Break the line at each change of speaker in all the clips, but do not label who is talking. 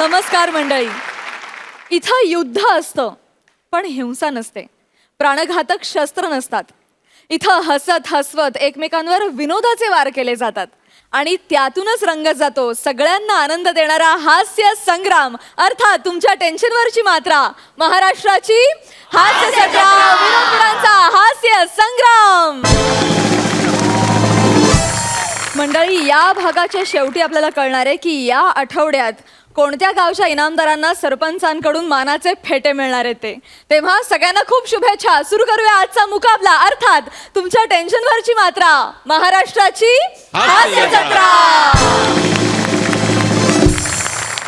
नमस्कार मंडळी. इथं युद्ध असतं पण हिंसा नसते, प्राणघातक शस्त्र नसतात. इथं हसत हसवत एकमेकांवर विनोदाचे वार केले जातात आणि त्यातूनच रंगत जातो सगळ्यांना आनंद देणारा हास्य संग्राम, अर्थात तुमच्या टेन्शनवरची मात्रा. महाराष्ट्राची हास्य जत्रा, विनोदपुरांचा हास्य संग्राम. मंडळी, या भागाच्या शेवटी आपल्याला कळणार आहे की या आठवड्यात कोणत्या गावच्या इनामदारांना सरपंचांकडून मानाचे फेटे मिळणार आहेत ते. तेव्हा सगळ्यांना खूप शुभेच्छा. सुरू करूया आजचा मुकाबला, अर्थात तुमच्या टेन्शनवरची मात्रा, महाराष्ट्राची हास्य जत्रा.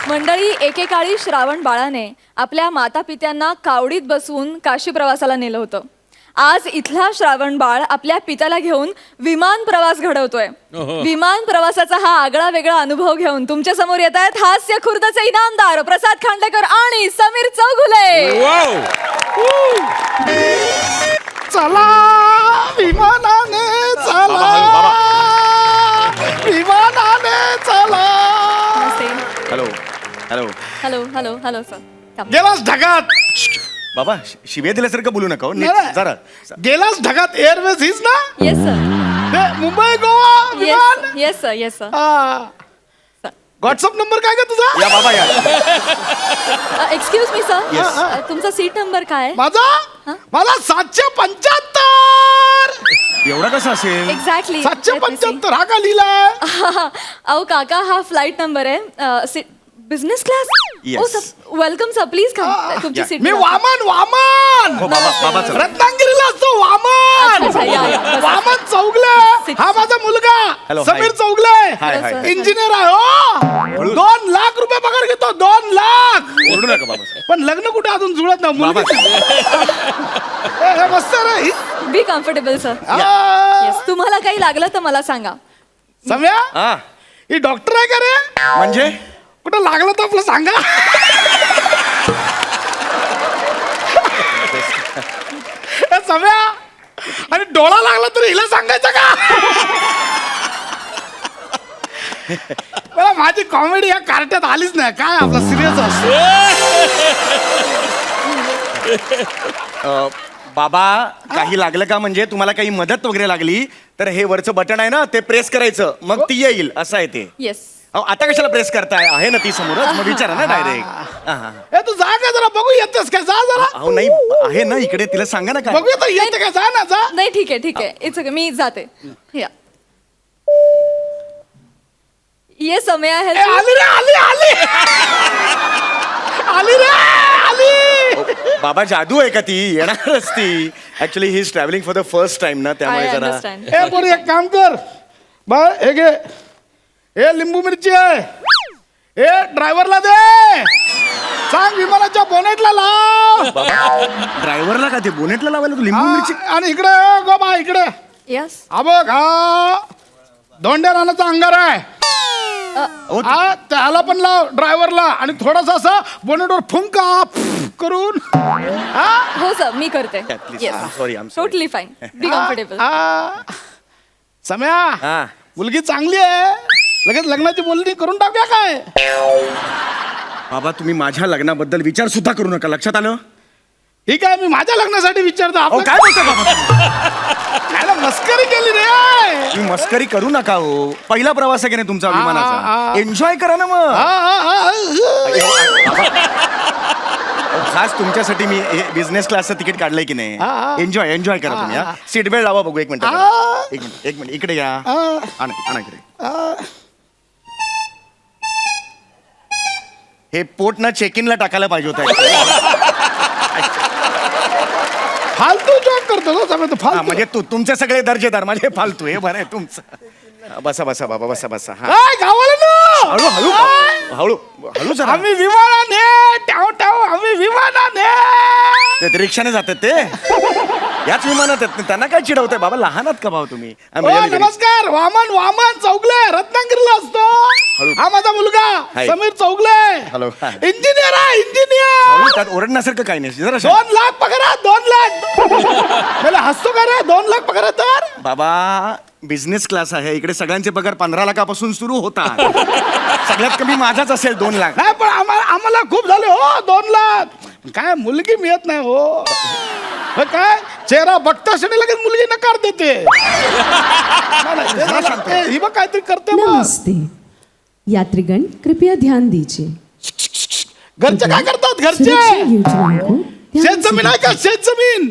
मंडळी, एकेकाळी श्रावण बाळाने आपल्या मातापित्यांना कावडीत बसवून काशी प्रवासाला नेलं होतं. आज इथला श्रावण बाळ आपल्या पित्याला घेऊन विमान प्रवास घडवतोय. विमान प्रवासाचा हा आगळा वेगळा अनुभव घेऊन तुमच्या समोर येत आहेत हास्य खुर्दचे इनामदार प्रसाद खांडेकर आणि समीर चौगुले.
चला विमानाने चला, विमानाने चला.
Hello hello
hello hello hello sir.
गेलास ढगात
बाबा, शिव्या दिल्यासारखं बोलू नका हो. नीट
नाही.
जरा
गेलास ढगात एअरवेज हीच ना?
Yes sir.
ते मुंबई गोवा विमान.
Yes sir. Yes sir.
WhatsApp number काय का तुझा?
या बाबा या.
Excuse me sir,
Yes.
तुमचा सीट नंबर काय आहे?
माझा 775.
एवढा कसा असेल?
एक्झॅक्टली
775 हा का लिहिलाय?
अहो काका, हा फ्लाईट नंबर आहे. Business class.
Yes.
Oh sir, welcome sir, please come. तुमची सीट.
मी वामन
हो बाबा चला.
रत्नागिरीला असतो
अच्छा, अच्छा, या, या,
वामन.
बस.
वामन चौगले
Sit.
हा माझा मुलगा.
Hello,
Sameer
hi.
चौगले
हाय
Hello,
हाय
sir.
इंजिनियर आहे. हो 2 लाख रुपये पगार घेतो. 2 लाख.
ओरडू नका बाबा.
पण लग्न कुठे अजून जुळत ना
बाबा
हे मस्त रे.
Be comfortable sir. येस, तुम्हाला काही लागलं तर मला सांगा.
सम्या
हा
ही डॉक्टर आहे का रे?
म्हणजे
कुठं लागलं तर आपलं सांगा. ए, सम्या, आणि डोळा लागला तर हिला सांगायचं का? मला माझी कॉमेडी या कार्ट्यात आलीच नाही. काय आपला सिरियस असतो.
बाबा, काही लागलं का? म्हणजे तुम्हाला काही मदत वगैरे लागली तर हे वरचं बटन आहे ना, ते प्रेस करायचं, मग ती येईल. असं आहे ते.
येस.
अहो, आता कशाला प्रेस करताय? आहे ना ती समोरच, मग विचारा ना डायरेक्ट.
ए, तू जा का जरा बघू येतेस काय? जा जरा
अहो नाही, आहे ना इकडे, तिला सांगा ना काय.
बघूया तर येते का? जा ना, जा.
नाही, ठीक आहे, ठीक आहे. इट्स ओके, मी जाते. या. ये समय
ए,
आहे.
आली रे, आली आली आली रे, आली.
बाबा, जादू आहे का ती? येणारच ती. Actually he is travelling for the first time ना, त्यामुळे
आय
जरा.
अंडरस्टँड.
ए पोरी, एक काम कर बा, हे घे. हे लिंबू मिरची आहे. हे ड्रायव्हरला दे. सांग विमानाच्या बोनेटला लाव.
ड्रायव्हरला का ते बोनेटला लावायला तू लिंबू मिरची?
हा, आणि इकडे गो बा, इकडे
यस.
हा बघ. हा धोंड्या रानाचा अंगार आहे. हा त्याला पण लाव ड्रायव्हरला, आणि थोडासा असं बोनेटवर फुंका करून. हा
हो सर, मी करते.
Sorry,
totally fine. Be comfortable.
Samya,
हा
मुलगी चांगली आहे. लगेच लग्नाची बोलणी करून टाकूया काय?
बाबा, तुम्ही माझ्या लग्नाबद्दल विचार सुद्धा करू नका. लक्षात आलं?
ठीक आहे, मी माझ्या लग्नासाठी विचारतो.
अहो,
आपण
काय बोलता बाबा?
काय मस्करी केली रे.
तुम्ही मस्करी करू नका हो. पहिला प्रवास आहे की नाही तुमचा
हा.
विमानाचा? एन्जॉय करा ना मग. खास तुमच्यासाठी मी बिझनेस क्लासचं तिकीट काढलंय की नाही. एन्जॉय एन्जॉय करा तुम्ही. सीट बेल्ट लावा. बघू. एक मिनिट, एक मिनिट, एक मिनिट. इकडे या. आणा इकडे. हे पोट ना चेक इनला टाकायला पाहिजे होतं.
फालतू जॉब करतो ना समय तो
हा,
फालतू.
म्हणजे तुमचे सगळे दर्जेदार, माझे फालतू. हे बरं आहे तुमचं. बसा बसा बाबा, बसा बसा. हा,
काय गावाला ना
हळू हळू हळू हळू जरा.
आम्ही विमानाने टाव टाव, आम्ही विमानाने.
ते रिक्षाने जातात ते. याच विमानात आहेत. त्यांना काय चिडवताय बाबा? लहान आहात का भाऊ तुम्ही?
ओ, नमस्कार. वामन चौगले रत्नागिरीला असतो. हा माझा मुलगा
हाय.
समीर चौगले.
हॅलो.
इंजिनियर आहे, इंजिनियर.
त्यात ओरडण्यासारखं काही नाही. जरा
2 लाख पगार आहे. 2 लाख. मला हसतो का रे? 2 लाख पगार आहे तर.
बाबा, बिझनेस क्लास आहे इकडे. सगळ्यांचे पगार 15 लाखापासून सुरू होतात. सगळ्यात कमी माझाच असेल 2 लाख.
नाही पण आम्हाला आम्हाला खूप झाले हो 2 लाख. काय मुलगी मिळत नाही हो. हे काय चेहरा बघता क्षणी लगेच मुलगी नकार देते. ही बघ काहीतरी करते मग.
नमस्ते यात्रीगण, कृपया ध्यान दीजिए.
घरचे काय करतात घरचे.
सुरक्षा योजनाओं को ध्यान
शेत
से
जमीन आहे का शेत जमीन.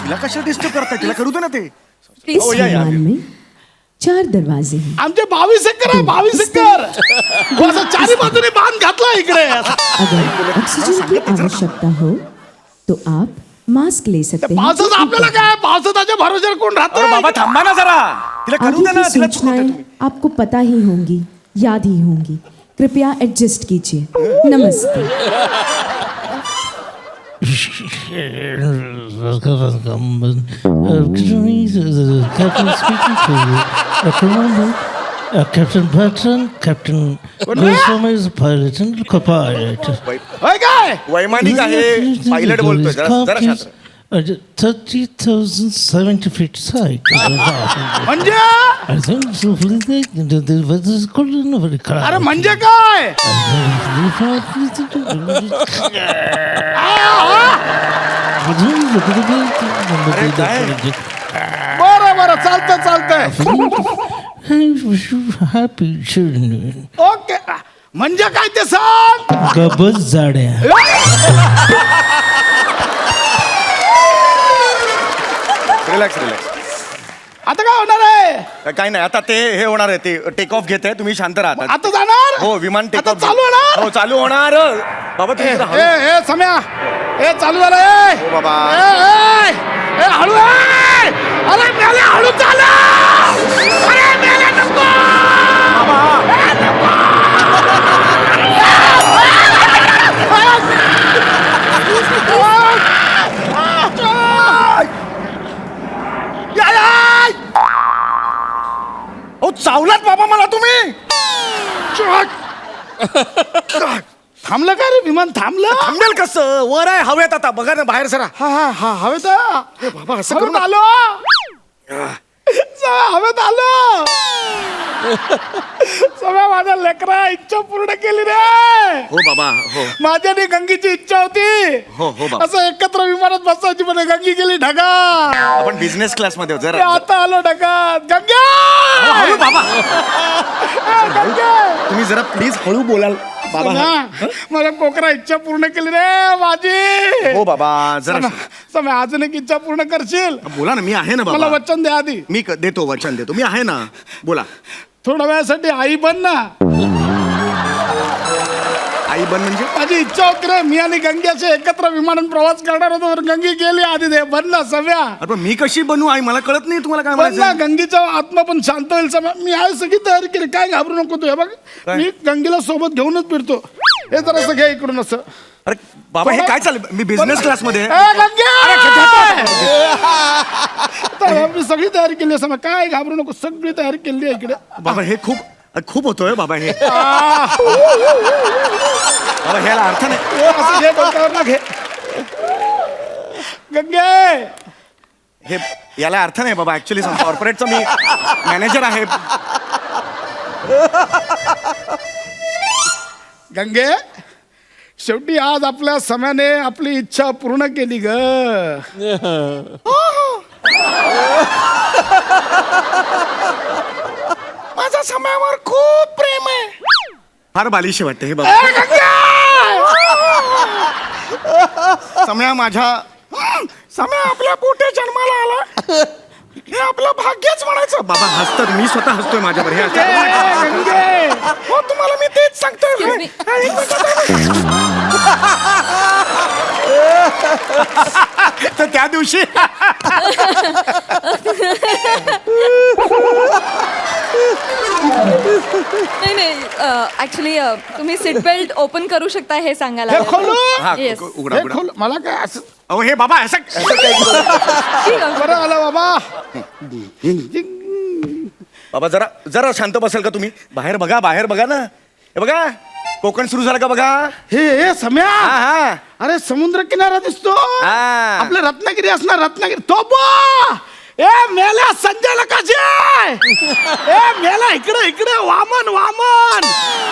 तिला कशा डिस्टर्ब करताय, तिला करू दे ना ते.
इस विमान में 4 दरवाजे हैं.
आमचे 22 एकर आहे 22 एकर. वो असं चारी बाजूने बांध घातला इकडे.
अगर ऑक्सीजन की आवश्यकता हो तो आप मास्क ले सकते हैं.
पावसाचं आपल्याला काय पावसाच्या भरोश्यावर कोण
अरे बाबा
राहतो.
थांबा ना जरा, तिला करू
आगे
दे ना.
की
तिला
सूचनाएं आपको पता ही होंगी, याद ही होंगी. कृपया एडजस्ट कीजिए. नमस्ते.
Captain speaking to you. Captain Patton, Captain Goswami is a pilot and co-pilot.
होय काय
वैमानिक आहे, पायलट बोलतोय. जरा शांत.
30,070 feet high.
म्हणजे
I think so. The weather is cold and very cloudy.
अरे म्हणजे काय. बरं बरं चालतंय चालतंय.
Happy children.
ओके म्हणजे काय ते सांग.
गबस जाड्या.
Relax relax.
आता काय होणार आहे.
काय नाही, आता ते हे होणार आहे, ते टेक ऑफ घेत आहे. तुम्ही शांत राहा.
आता जाणार.
हो विमान टेक
आता
ऑफ
चालू होणार.
हो चालू होणार. बाबा तुम्ही जरा हळू.
ए सम्या ए चालू झालं ए.
हो बाबा.
ए हळू ए. अरे मेले हळू चालू. अरे मेले नको.
हो चावलात बाबा मला तुम्ही.
थांबलं का रे विमान थांबलं.
थांबेल कसं, वर आहे हवेत. आता बघा ना बाहेर सरा.
हा हवेत
बाबा असं करू
हवेत
नका.
आलो. हवेत आलो. सगळ्या माझ्या लेकरा इच्छा पूर्ण केली रे.
हो बाबा हो.
माझ्या नी गंगीची इच्छा होती.
हो बाबा.
असं एकत्र विमानात बसायची पण गंगी गेली ढगात.
आपण बिझनेस क्लास मध्ये आहोत,
मी
जरा
आता आलो ढगात. गंगा
हळू बाबा.
गंगा
तुम्ही जरा प्लीज हळू बोलाल बाबा.
मला कोकरा इच्छा पूर्ण केली रे माझी.
हो बाबा जरा
समय अजून एक इच्छा पूर्ण करशील.
बोला ना, मी आहे ना
मला
बाबा.
वचन द्या आधी.
मी देतो वचन देतो, मी आहे ना. बोला.
थोड्या वेळासाठी आई बन ना.
आई बन म्हणजे.
माझी इच्छा होती रे, मी आणि गंगी असे एकत्र विमानात प्रवास करणार होतो. पण गंगी गेली आधी दे. बन ना सम्या.
अरे पण मी कशी बनू आई, मला कळत नाही तुम्हाला काय
बन ना.
म्हणायचं.
गंगीचा आत्मा पण शांत होईल. सम्या मी आहे सगळी तयारी केली. काय घाबरू नको तू. हे बघ
काय?
मी गंगीला सोबत घेऊनच फिरतो. हे जर असं घे इकडून असं.
अरे बाबा हे काय चाललं, मी बिझनेस क्लास मध्ये आहे.
ए, गंगे! तर मी सगळी तयारी केली आहे. सम्या काय घाबरू नको. सगळी तयारी केली आहे इकडे.
बाबा हे खूप खूप होतोय बाबा हे.
आ,
बाबा ह्याला अर्थ नाही.
हे असं घे डोक्यावर ना घे. गंगे
हे याला अर्थ नाही बाबा. ऍक्च्युली कॉर्पोरेटचा मी मॅनेजर आहे.
गंगे शेवटी आज आपल्या सम्याने आपली इच्छा पूर्ण केली ग. माझ्या सम्यावर खूप प्रेम आहे.
फार बालिशी वाटते हे बाबा. सम्या माझ्या सम्या आपल्या पोटे जन्माला आला. हे आपलं भाग्यच म्हणायचं. बाबा हसतात, मी स्वतः हसतोय माझ्यावर. हे असं हो तुम्हाला मी तेच सांगतोय. तर त्या दिवशी
नाही ऍक्च्युली तुम्ही सीट बेल्ट ओपन करू शकता हे सांगायला
हे खोलू?
हा
Yes.
उघडा
हे
उघडा.
खोल. मला काय असं
अहो हे बाबा असं
ठीक आहे.
बरं आलं बाबा.
बाबा जरा जरा शांत बसाल का तुम्ही. बाहेर बघा, बाहेर बघा ना. हे बघा कोकण सुरू झालं का बघा.
हे सम्या.
हा हा.
अरे समुद्र किनारा दिसतो.
हा.
आपलं रत्नागिरी असणार. रत्नागिरी तो ए मेल्या संजय लकाशे. ए मेला इकडे इकडे वामन वामन.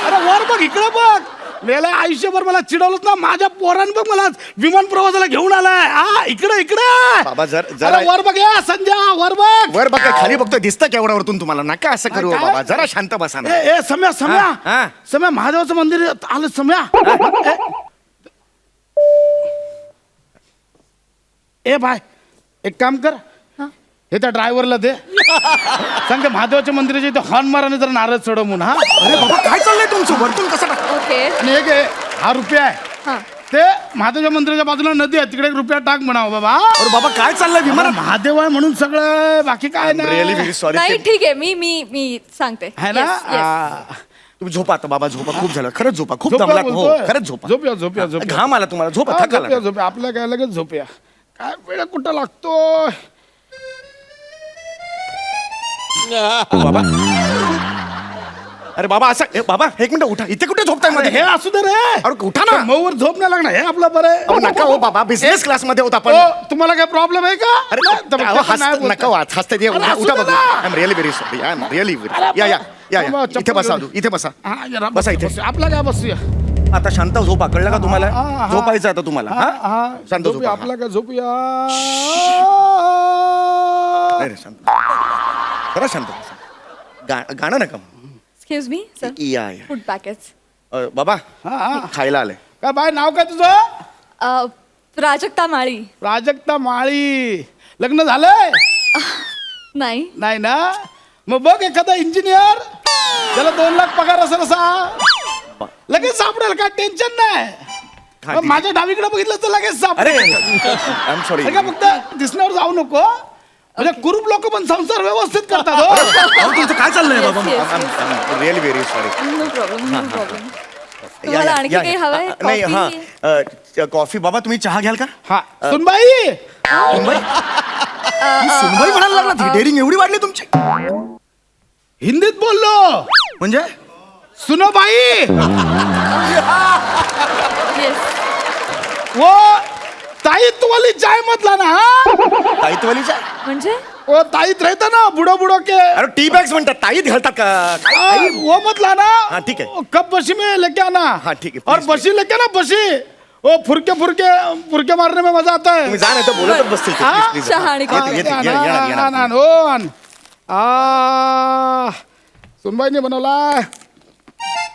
अरे वर बघ इकडे बघ. मेला आयुष्यभर मला चिडवलंच ना. माझ्या पोरानं बघ मला विमान प्रवासाला घेऊन आलाय. इकडे इकडे
बाबा जरा
वर बघ या संध्या, वर बघ.
वर बघा खाली बघतो दिसतं केवढ्यावरतून तुम्हाला. नका असं करू
काय?
बाबा, जरा शांत बसा ना.
ए सम्या
हा.
सम्या सम्या महादेवाचं मंदिर आलं सम्या. ए बाय एक काम कर, हे त्या ड्रायव्हरला दे, सांग ते महादेवाच्या मंदिराच्या इथे हॉर्न माराने जरा नारळ चढव म्हणून.
अरे बाबा काय चाललंय तुमचं वरतून कसं टाक-
ओके.
आणि एक आहे, हा रुपया आहे,
हा.
ते महादेवाच्या मंदिराच्या बाजूला नदी आहे, तिकडे एक रुपया टाक म्हणावं बाबा.
अरे बाबा काय चाललंय
मला
विमान.
महादेव आहे म्हणून सगळं, बाकी काय
रिअली
नाही
व्हेरी सॉरी.
नाही ठीक आहे, मी सांगते.
है ना.
Yes, yes.
तुम्ही झोपा आता बाबा, झोपा. खूप झालं खरंच, झोपा. खूप
झोपूया
दमलात. हो
बोलतोय.
खरंच झोपा.
झोपूया झोपूया झोपूया.
घाम आला तुम्हाला. झोपा,
हा,
थकाला.
झोपूया झोपूया. आपल्या काय लगेच झोपूया. काय वेळ कुठं लागतोय.
बाबा अरे बाबा असं बाबा एक मिनिट उठा. इथे कुठे झोपताय
अरे,
मध्ये?
हे असू दे रे.
अरे उठा ना.
मऊवर झोप नाही लागणार, हे आपलं बरं आहे.
अहो, नका हो बाबा, बिझनेस क्लास मध्ये होता आपण.
हो, तुम्हाला काय प्रॉब्लेम आहे का?
अरे
नाही, तर
अहो,
तसं नाही
हसत
बोलता.
नका वाच, हसताय ते.
अरे,
उठा
असू
उठा
दे
बघू.
ना.
I am really very sorry. I am really या या या
बाबा,
या
चप्पल
इथे बसा.
घेऊन.
इथे बसा.
हा, जरा
बसा इथे.
बसूया. आपलं काय बसूया.
आता शांत झोपा. कळलं का तुम्हाला?
हा, हा.
झोपायचं आता तुम्हाला.
हा,
हा?
हा.
शांत
झोपूया,
झोपा.
आपलं काय झोपूया.
नाही रे, शांत. जरा शांत बसा. गाणं नका.
एक्सक्यूज मी सर,
या या
फूड पॅकेट्स.
बाबा
हा, हा.
खायला आलंय.
काय बाय, नाव काय तुझं?
प्राजक्ता माळी.
प्राजक्ता माळी. लग्न झालंय?
नाही.
नाही ना. मग बघ एखादा इंजिनियर, त्याला 2 लाख पगार असेल असा, लगेच सापडेल, काय टेन्शन नाही. मग माझ्या डावीकडे बघितलं तर लगेच
अरे
सापडेल.
I am sorry.
हे का फक्त दिसण्यावर जाऊ नको. म्हणजे कुरूप लोक पण संसार व्यवस्थित करतात हो.
तुमचं काय चाललंय बाबा?
Yes, yes,
really very sorry.
No problem, no problem. तुम्हाला आणखी काही हवंय?
नाही
Coffee?
हा कॉफी. बाबा तुम्ही चहा घ्याल का?
हा सुनबाई.
सुनबाई सुनबाई म्हणायला लागला. डेअरिंग एवढी वाढली तुमची.
हिंदीत बोललो.
म्हणजे
सुनबाई
Yes.
वो ताईत वाली चाय मधला ना. हा
ताईतवालीच्या.
म्हणजे
वो ताईत रहता ना बुडो बुडो के.
अरे टी बॅग्स म्हणतात. ताईत घालतात का?
वो मतला ना.
हाँ, ठीक है.
कब बशी में लेके आना.
हाँ, ठीक है,
और
please,
बशी लेके ना बशी. वो फुरके फुरके फुरके मारने में मजा आता है.
तुम्ही जा नाही तर बोलतच बसतील ते.
हा?
Please, please.
चहा आणि
येते, येते,
आण,
येणार,
आण,
येणार.
आण, हो, आण. सुनबाईने बनवला.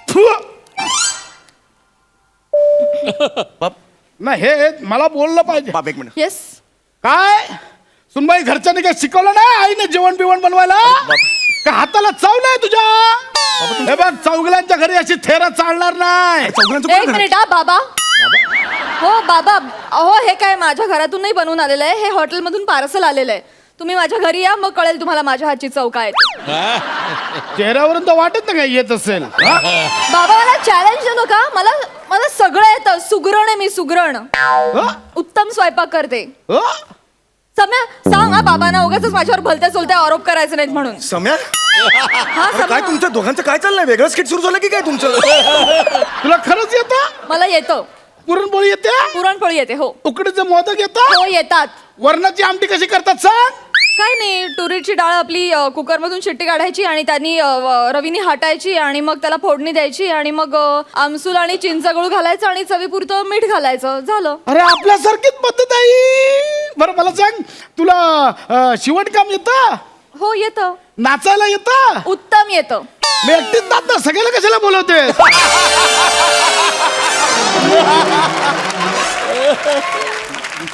थू.
बाप
नाही हे मला बोललं पाहिजे.
बाप एक मिनिट.
येस.
काय सुनबाई घरच्यांनी काय शिकवलं नाही आईने जेवण बिवण बनवायला? का हाताला चव नाही तुझ्या? हे बघ चौगल्यांच्या घरी अशी थेरा चालणार नाही.
चौघांचं
एक
कोण घरात?
मिनिट हा बाबा. हो बाबा, अहो हे काय माझ्या घरातून नाही बनवून आलेलं आहे, हे हॉटेलमधून पार्सल आलेलं आहे. तुम्ही माझ्या घरी या, मग कळेल तुम्हाला माझ्या हातची चव काय आहे.
चेहऱ्यावरून तर वाटत ना काही येत असेल. हा?
बाबा मला चॅलेंज देऊ नका. मला सगळं येतं. सुगरण आहे मी, सुगरण.
ह?
उत्तम स्वयंपाक करते.
ह?
सम्या सांग हा बाबांना, उगाच माझ्यावर भलत्या सोलत्या आरोप करायचे नाहीत म्हणून.
सम्या
हा
अरे काय
सम्या,
तुमच्या दोघांचं काय चाललंय? वेगळं स्किट सुरू झालं की काय तुमचं?
तुला खरंच येतं?
मला येतं.
पुरणपोळी येते?
पुरणपोळी येते. हो
उकडीचे मोदक येतात?
हो येतात.
वरणाची आमटी कशी करतात सांग?
काय नाही, तुरीची डाळ आपली कुकरमधून शिट्टी काढायची आणि त्यांनी रवीने हाटायची आणि मग त्याला फोडणी द्यायची आणि मग आमसूल आणि चिंचगूळ घालायचं आणि चवीपुरतं मीठ घालायचं, झालं.
अरे आपल्यासारखीच पद्धत आहे. बरं मला सांग, तुला शिवणकाम येतं?
हो येतं.
नाचायला येतं?
उत्तम येतं.
मी एकटीच नाच ना, सगळ्याला कशाला बोलवते?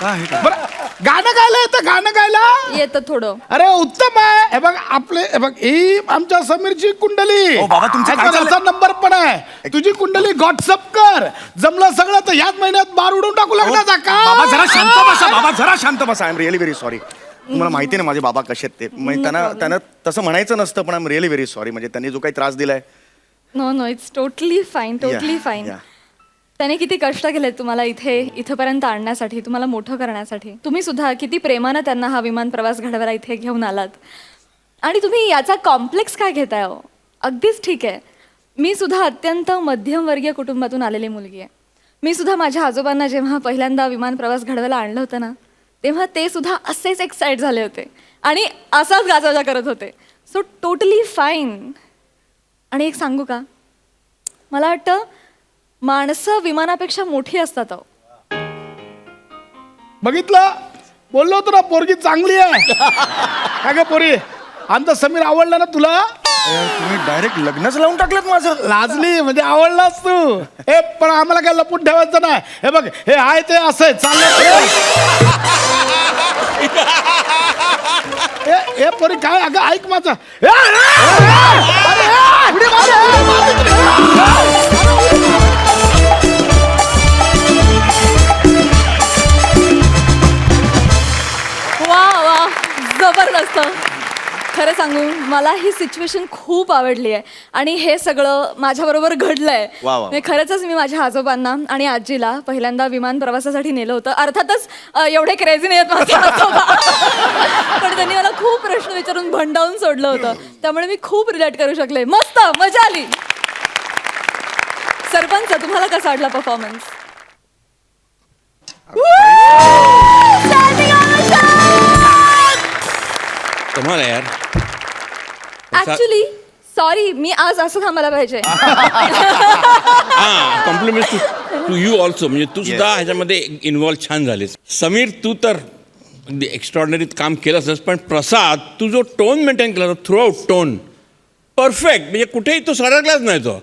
बरं गाणं गायला येतं? गाणं गायला
येतं थोडं.
अरे उत्तम आहे. हे बघ आपले, हे बघ ही आमच्या समीरची कुंडली.
ओ बाबा, तुमचं काय
ह्याच्यावर
चाललंय?
असा नंबर पण आहे. तुझी कुंडली व्हॉट्सअप कर. जमलं सगळं तर ह्याच महिन्यात बार उडून टाकू लागला का?
बाबा जरा शांत बसा. बाबा जरा शांत बसा. I am really very sorry. तुम्हाला माहिती ना माझे बाबा कसे आहेत ते. म्हणजे त्यांना तसं म्हणायचं नसतं, पण I am really very sorry. म्हणजे त्यांनी जो काही त्रास दिलाय.
No no, it's totally fine, totally
Yeah,
fine.
yeah.
त्याने किती कष्ट केलेत तुम्हाला इथपर्यंत आणण्यासाठी, तुम्हाला मोठं करण्यासाठी. तुम्ही सुद्धा किती प्रेमानं त्यांना हा विमान प्रवास घडवायला इथे घेऊन आलात. आणि तुम्ही याचा कॉम्प्लेक्स काय घेताय हो? अगदीच ठीक आहे. मी सुद्धा अत्यंत मध्यमवर्गीय कुटुंबातून आलेली मुलगी आहे. मी सुद्धा माझ्या आजोबांना जेव्हा पहिल्यांदा विमान प्रवास घडवायला आणलं होतं ना, तेव्हा ते सुद्धा असेच एक्साइट झाले होते आणि असाच गाजावाजा करत होते. So totally fine. आणि एक सांगू का, मला वाटतं माणसं विमानापेक्षा मोठी असतात अहो.
बघितलं, बोललो होतो ना पोरगी चांगली आहे. काय ग पोरी, आमचा समीर आवडला ना तुला?
तुम्ही डायरेक्ट लग्नच लावून टाकलं माझं.
लाजली म्हणजे आवडलास तू. हे पण आम्हाला काय लपून ठेवायचं नाही. हे बघ, हे आहे ते असं चाललं. हे पोरी काय, अगं ऐक माझं.
वा वा, जबरदस्त. खरं सांगू, मला ही सिच्युएशन खूप आवडली आहे आणि हे सगळं माझ्याबरोबर घडलंय.
वा, वा.
म्हणजे खरंच मी माझ्या आजोबांना आणि आजीला पहिल्यांदा विमान प्रवासासाठी नेलं होतं. अर्थातच एवढे क्रेझी नाही आहेत माझे आजोबा, पण त्यांनी मला खूप प्रश्न विचारून भंडावून सोडलं होतं. त्यामुळे मी खूप रिलेट करू शकले. मस्त मजा आली. सरपंच, तुम्हाला कसा वाटला परफॉर्मन्स?
कमाल आहे यार.
ऍक्च्युली सॉरी, मी आज असं थांबायला पाहिजे.
हा, कॉम्प्लिमेंट टू यू ऑल्सो. म्हणजे तू सुद्धा ह्याच्यामध्ये इन्व्हॉल्व छान झालीस. समीर, तू तर अगदी एक्स्ट्रॉर्डनरी काम केलंसच, पण प्रसाद, तू जो टोन मेंटेन केला थ्रू आउट टोन परफेक्ट, म्हणजे कुठेही तो सरकलाच नाही तो.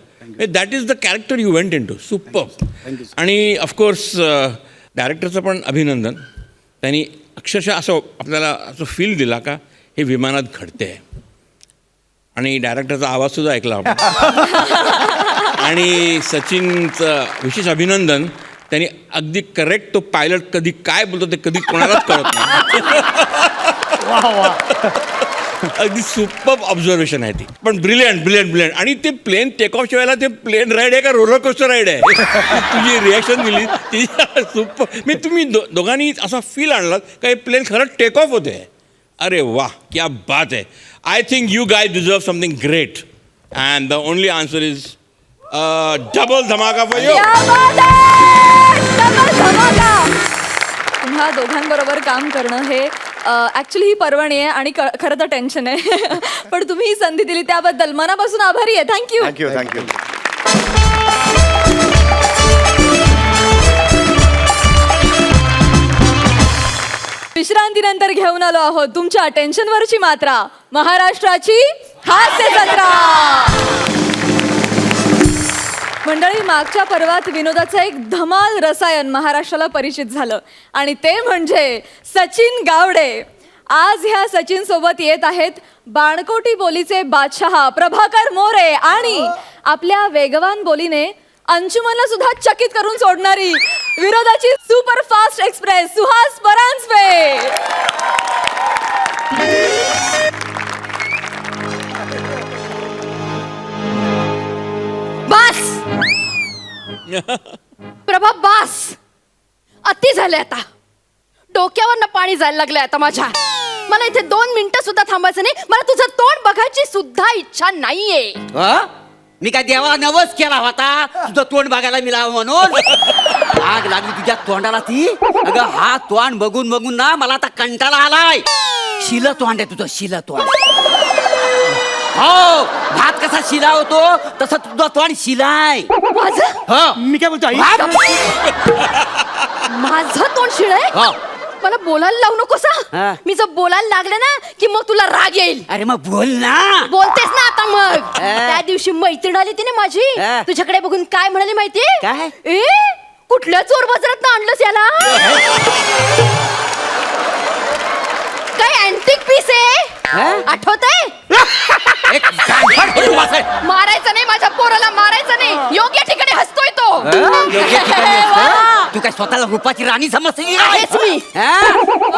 That is the character you went in to. Super. आणि ऑफकोर्स डायरेक्टरचं पण अभिनंदन. त्यांनी अक्षरशः असं आपल्याला असं फील दिला का हे विमानात घडते आहे. आणि डायरेक्टरचा आवाजसुद्धा ऐकला आपण. आणि सचिनचं विशेष अभिनंदन. त्यांनी अगदी करेक्ट तो पायलट कधी काय बोलतो ते कधी कोणालाच कळत नाही. अगदी सुपर ऑब्झर्वेशन आहे ती. पण ब्रिलियंट ब्रिलियंट ब्रिलियंट. आणि ते प्लेन टेक ऑफच्या वेळेला ते प्लेन राईड आहे का रोलर कोस्टर राईड आहे? तुझी रिॲक्शन दिली ती सुपर. मी तुम्ही दोघांनी असा फील आणलात का हे प्लेन खरंच टेक ऑफ होते. अरे वाह, क्या बात है. I think you guy deserve something great and the only answer is double धमाका फॉर यू.
तुम्हा दोघांबरोबर काम करणं हे ॲक्च्युली ही पर्वणी आहे आणि खरं तर टेन्शन आहे. पण तुम्ही ही संधी दिली त्याबद्दल मनापासून आभारी आहे. थँक्यू.
Thank you thank you.
विश्रांतीनंतर घेऊन आलो आहोत तुमच्या टेन्शनवरची मात्रा, महाराष्ट्राची हास्य जत्रा. मंडळी, मागच्या पर्वात विनोदाचं एक धमाल रसायन महाराष्ट्राला परिचित झालं आणि ते म्हणजे सचिन गावडे. आज ह्या सचिन सोबत येत आहेत बाणकोटी बोलीचे बादशहा प्रभाकर मोरे आणि आपल्या वेगवान बोलीने अंशुमनला सुद्धा चकित करून सोडणारी विनोदाची super fast express Suhas Paranjape.
बस प्रभा, बस. अति झाले आता. डोक्यावरनं पाणी जायला लागलंय आता माझ्या. मला इथे 2 मिनिटं सुद्धा थांबायचं नाही. मला तुझं तोंड बघायची सुद्धा इच्छा नाहीये.
मी काय देवाला नवस केला होता तुझं तोंड बघायला मिळावं म्हणून? आग लागली तुझ्या तोंडाला ती. अगं, हा तोंड बघून बघून ना मला आता कंटाळा आलाय. शिल तोंड आहे तुझं, शिल तोंड. हो, भात कसा शिला होतो तसं तुझं तोंड शिलाय.
माझं
हो.
मी काय बोलतो आई?
माझं तोंड शिळ आहे.
हो.
मला बोलायला लावू नकोस
हा.
हा. मी जर बोलायला लागले ना की मग तुला राग येईल.
अरे मग बोल ना.
बोलतेस ना आता मग. त्या दिवशी मैत्रीण आली तिने माझी,
हा.
तुझ्याकडे बघून काय म्हणाली माहितीये?
काय?
ए, कुठल्या चोर बाजारात आणलंस याला? काय अँटिक पीस आहे? आठवतंय? मारायचं नाही माझ्या पोराला, मारायचं नाही. योग्य ठिकाणी हसतोय तो.
योग्य ठिकाणी असतं? तू काय स्वतःला रूपाची राणी समजते?
आहेच मी.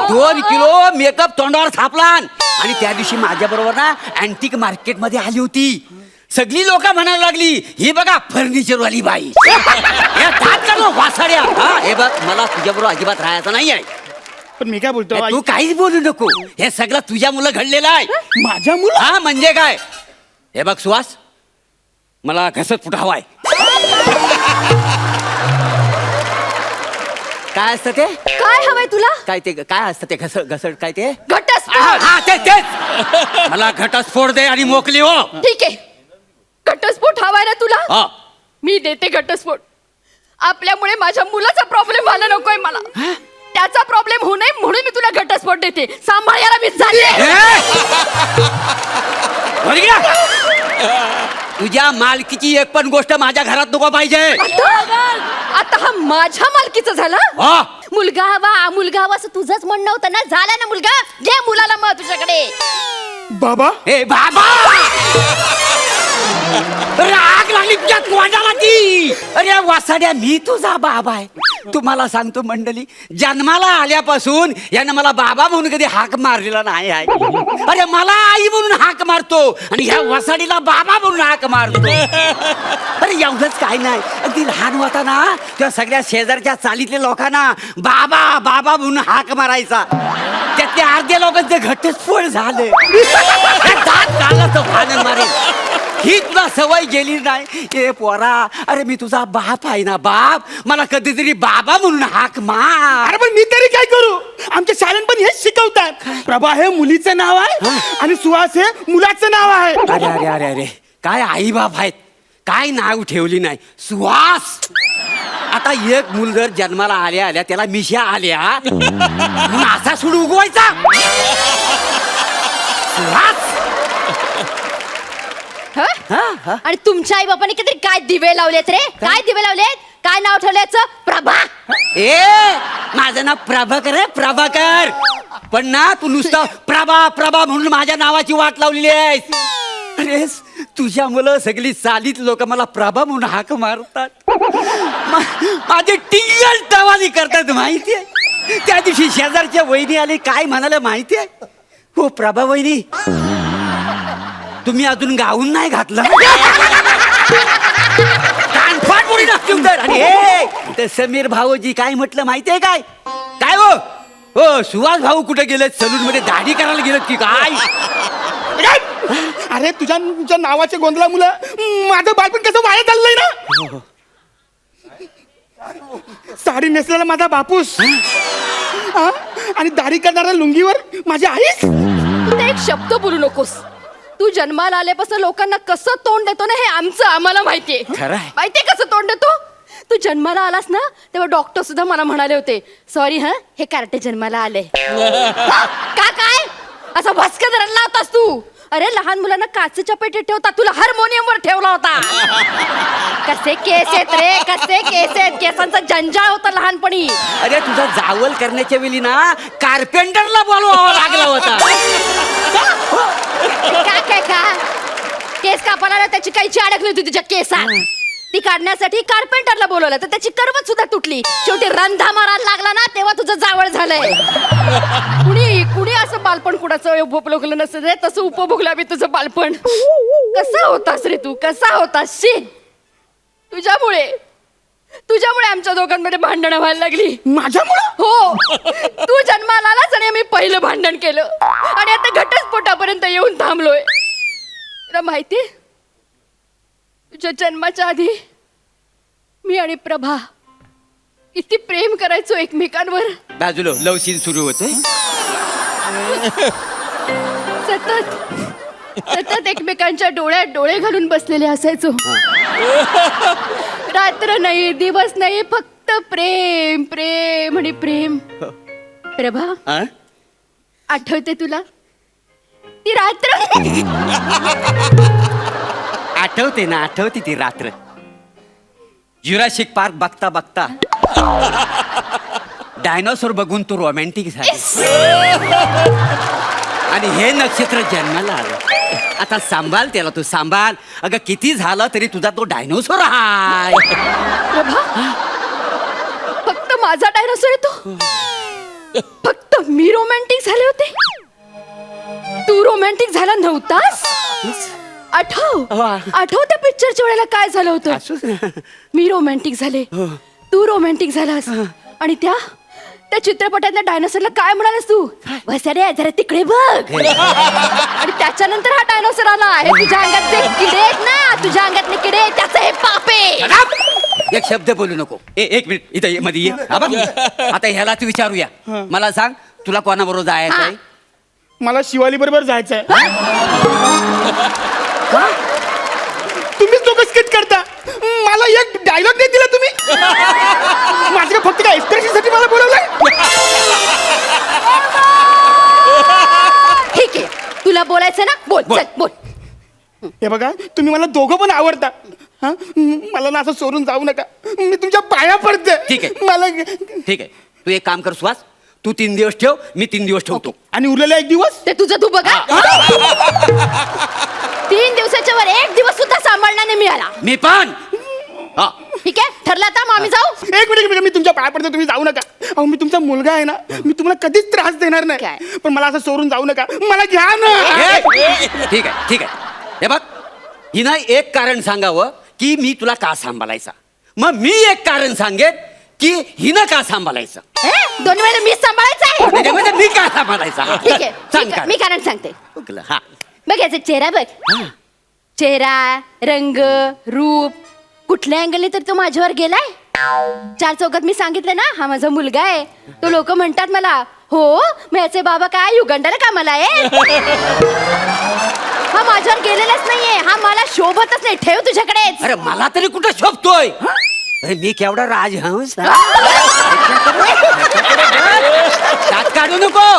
2 किलो मेकअप तोंडावर थापला आणि त्या दिवशी माझ्या बरोबर ना अँटिक मार्केट मध्ये आली होती. सगळी लोक म्हणायला लागली, ही बघा फर्निचर वाली बाई. वासाड्या. हे बघ, मला तुझ्या बरोबर अजिबात राहायचं नाही आहे.
पण मी काय बोलतो आई?
तू काहीच बोलू नको. हे सगळं तुझ्या मुलं घडलेलं आहे.
माझ्या मुलं?
हा, म्हणजे काय? हे बघ सुहास, मला घसत फुट हवाय. काय असतं ते?
काय हवंय तुला?
काय ते काय असतं ते घसड काय ते?
घटस्फोट.
हा, तेच. मला घटस्फोट दे आणि मोकली हो.
ठीक आहे, घटस्फोट हवाय ना तुला?
हा.
मी देते घटस्फोट. आपल्यामुळे माझ्या मुलाचा प्रॉब्लेम व्हायला नकोय मला. त्याचा प्रॉब्लेम होऊ नये म्हणून मी तुला घटस्फोट देते. सांभाळ याला मी झाले.
तुझ्या मालकीची एक पण गोष्ट माझ्या घरात नको पाहिजे.
आता हा माझ्या मालकीचं झालं.
हा.
मुलगा हवा असं तुझंच म्हणणं होतं ना. झाला ना मुलगा. घे मुलाला मग तुझ्याकडे.
बाबा
ए बाबा, राग लागली तुझ्या तोंडाला ती. अरे वासाड्या, मी तुझा बाबा आहे. तुम्हाला सांगतो मंडळी, जन्माला आल्यापासून यानं मला बाबा म्हणून कधी हाक मारलेला नाही आहे. अरे मला आई म्हणून हाक मारतो आणि ह्या वासाडीला बाबा म्हणून हाक मारतो. अरे एवढंच काय नाही, अगदी लहान होता ना तेव्हा सगळ्या शेजारच्या चालीतल्या लोकांना बाबा बाबा म्हणून हाक मारायचा. त्यातले अर्ध्या लोकांचे घटस्फोट झाले. दात काढला तो भांडण मारेल. ही तुला सवय गेली नाही. ए पोरा, अरे मी तुझा बाप आहे ना बाप. मला कधीतरी बाबा म्हणून हाक मार.
अरे पण मी तरी काय करू? आमच्या शाळेत पण हेच शिकवतात. प्रभा हे मुलीचं नाव आहे आणि सुहास हे मुलाचं नाव आहे.
अरे अरे अरे अरे, काय आई बाप आहेत, काय नाव ठेवली नाही. सुहास. आता एक मूल जर जन्माला आल्या आल्या त्याला मिशा आल्या म्हणून असा सोडून उगवायचा. सुहास.
आणि तुमच्या आई बापाने किती काय दिवे लावलेत रे. काय दिवे लावलेत? काय नाव ठेवल्याचं? प्रभा.
ए माझं नाव प्रभाकर आहे, प्रभाकर. पण ना तू नुसतं प्रभा प्रभा म्हणून माझ्या नावाची वाट लावलेली आहेस. अरे तुझ्या मुलं सगळी चालीत लोक मला प्रभा म्हणून हाक मारतात. माझे टिंगल टवाली करतात माहितीये. त्या दिवशी शेजारच्या वहिनी आले, काय म्हणाले माहितीये? हो प्रभा वहिनी, तुम्ही अजून गाऊन नाही घातलं. कानफाट मुडी नसती उतर. आणि ते समीर भाऊजी काय म्हटलं माहितीये? काय काय हो हो सुहास भाऊ कुठे गेलेत? सलून मध्ये दाढी करायला गेलेत की काय?
अरे तुझ्या नावाचे गोंधळा मुलं माझं बालपण कसं वाया चाललंय ना. साडी नेसलेला माझा बापूस हा? आणि दाढी करणाऱ्या लुंगीवर माझी आईच.
तू ते एक शब्द बोलू नकोस. तू जन्माला आल्यापासून लोकांना कसं तोंड देतो ना हे आमचं माहितीये.
खरं आहे.
माहितीये कसं तोंड देतो? तू जन्माला आलास ना तेव्हा डॉक्टर सुद्धा मला म्हणाले होते, सॉरी हा हे कार्टे जन्माला आले. का काय असं भस्कन रडला होतास तू? अरे लहान मुलांना काचेच्या पेटीत ठेवता, तुला हार्मोनियमवर ठेवला होता. कसे केस आहेत रे, कसे केस आहेत. केसांचा जंजाळ होता लहानपणी.
अरे तुझा जावल करण्याच्या वेळी ना कार्पेंटरला बोलवावा लागला होता.
का केस कापायला त्याची कैची अडकली होती तुझ्या केसात. ती काढण्यासाठी कार्पेंटरला बोलवलं तर त्याची करवत सुद्धा तुटली. शेवटी रंधा मारायला लागला ना तेव्हा तुझं जावळ झालंय. कुणी असं बालपण कुणाचं उपभोगलं नसेल रे, तसं उपभोगलं मी तुझं बालपण. कसा होतास रे तू, कसा होतास? शी, तुझ्यामुळे आमच्या दोघांमध्ये भांडणं व्हायला लागली.
माझ्यामुळं?
हो, तू जन्माला आलास आणि मी पहिलं भांडण केलं आणि आता घटस्फोटापर्यंत येऊन थांबलोय. तुला माहिती, तुझ्या जन्माच्या आधी मी आणि प्रभा किती प्रेम करायचो एकमेकांवर.
बाजूला लव सीन सुरू होते.
सतत एकमेकांच्या डोळ्यात डोळे घालून बसलेले असायचो. रात्र नाही दिवस नाही, फक्त प्रेम प्रेम आणि प्रेम. प्रभा, आठवते तुला ती रात्र?
आठवते ना, आठवते ती रात्र. ज्युरासिक पार्क बघता बघता डायनोसॉर बघून तू रोमॅन्टिक झाली आणि हे नक्षत्र जन्माला आलं. आता सांभाळ त्याला, तू सांभाळ. अगं किती झालं तरी तुझा तो डायनोसॉर हाय.
फक्त माझा डायनोसॉर येतो. फक्त मी रोमॅन्टिक झाले होते, तू रोमॅन्टिक झाला नव्हतास. आठव त्या पिक्चरच्या वेळेला काय झालं होतं. मी रोमॅन्टिक झाले, तू रोमॅन्टिक झालास आणि त्या चित्रपटातल्या डायनोसरला काय म्हणालास तू? वसरे जरा तिकडे बघ. आणि त्याच्यानंतर हा डायनोसर आला. हे तुझ्या अंगात जे किडे आहेत ना, तुझ्या अंगातले किडे, त्याचं हे पाप आहे.
एक शब्द बोलू नको. एक मिनिट इथं मध्ये ये. आता ह्यालाच विचारूया. मला सांग, तुला कोणाबरोबर जायचं आहे?
मला शिवाली बरोबर जायचंय. तुम्हीच दोघं स्किट करता. मला एक डायलॉग नाही दिला तुम्ही. हे बघा तुम्ही मला दोघं पण आवडता हा मला ना असं सोडून जाऊ नका मी तुमच्या पाया पडते
ठीक आहे.
मला
ठीक आहे, तू एक काम कर सुहास, तू 3 दिवस ठेव, मी 3 दिवस ठेवतो.
आणि उरलेला 1 दिवस
ते तुझं तू बघा. 3 दिवसाच्या वर 1 दिवस सुद्धा सांभाळणार नाही मी आला.
मी पण हा.
ठीक आहे, ठरलं आता मग आम्ही जाऊ.
एक मिनिट मी तुमच्या पाया पडते, तुम्ही जाऊ नका. अहो मी तुमचा मुलगा आहे ना, मी तुम्हाला कधीच त्रास देणार
काय?
नाही, पण मला असं सोडून जाऊ नका, मला घ्या ना.
ठीक आहे ठीक आहे. हे बघ, हिनं एक कारण सांगावं की मी तुला का सांभाळायचा, मग मी एक कारण सांगेन की हिनं का सांभाळायचं.
दोन वेळेला मीच सांभाळायचं आहे.
त्याच्यामध्ये मी का सांभाळायचा.
ठीक आहे,
सांग
ठीक आहे,
कारण.
मी कारण सांगते.
ओकलं, हा.
बघ याचा चेहरा बघ. चेहरा, रंग, रूप, कुठल्या अँगलने तर तो माझ्यावर गेलाय. 4 चौकात मी सांगितलं ना हा माझा मुलगा आहे, तो लोक म्हणतात मला हो मग याचे बाबा काय युगंडाला कामाला आहे. हा माझ्यावर गेलेलाच नाहीये, हा मला शोभतच नाही. ठेव तुझ्याकडेच.
अरे मला तरी कुठं शोभतोय. अरे मी केवढा राजहंस. दात काढू नको.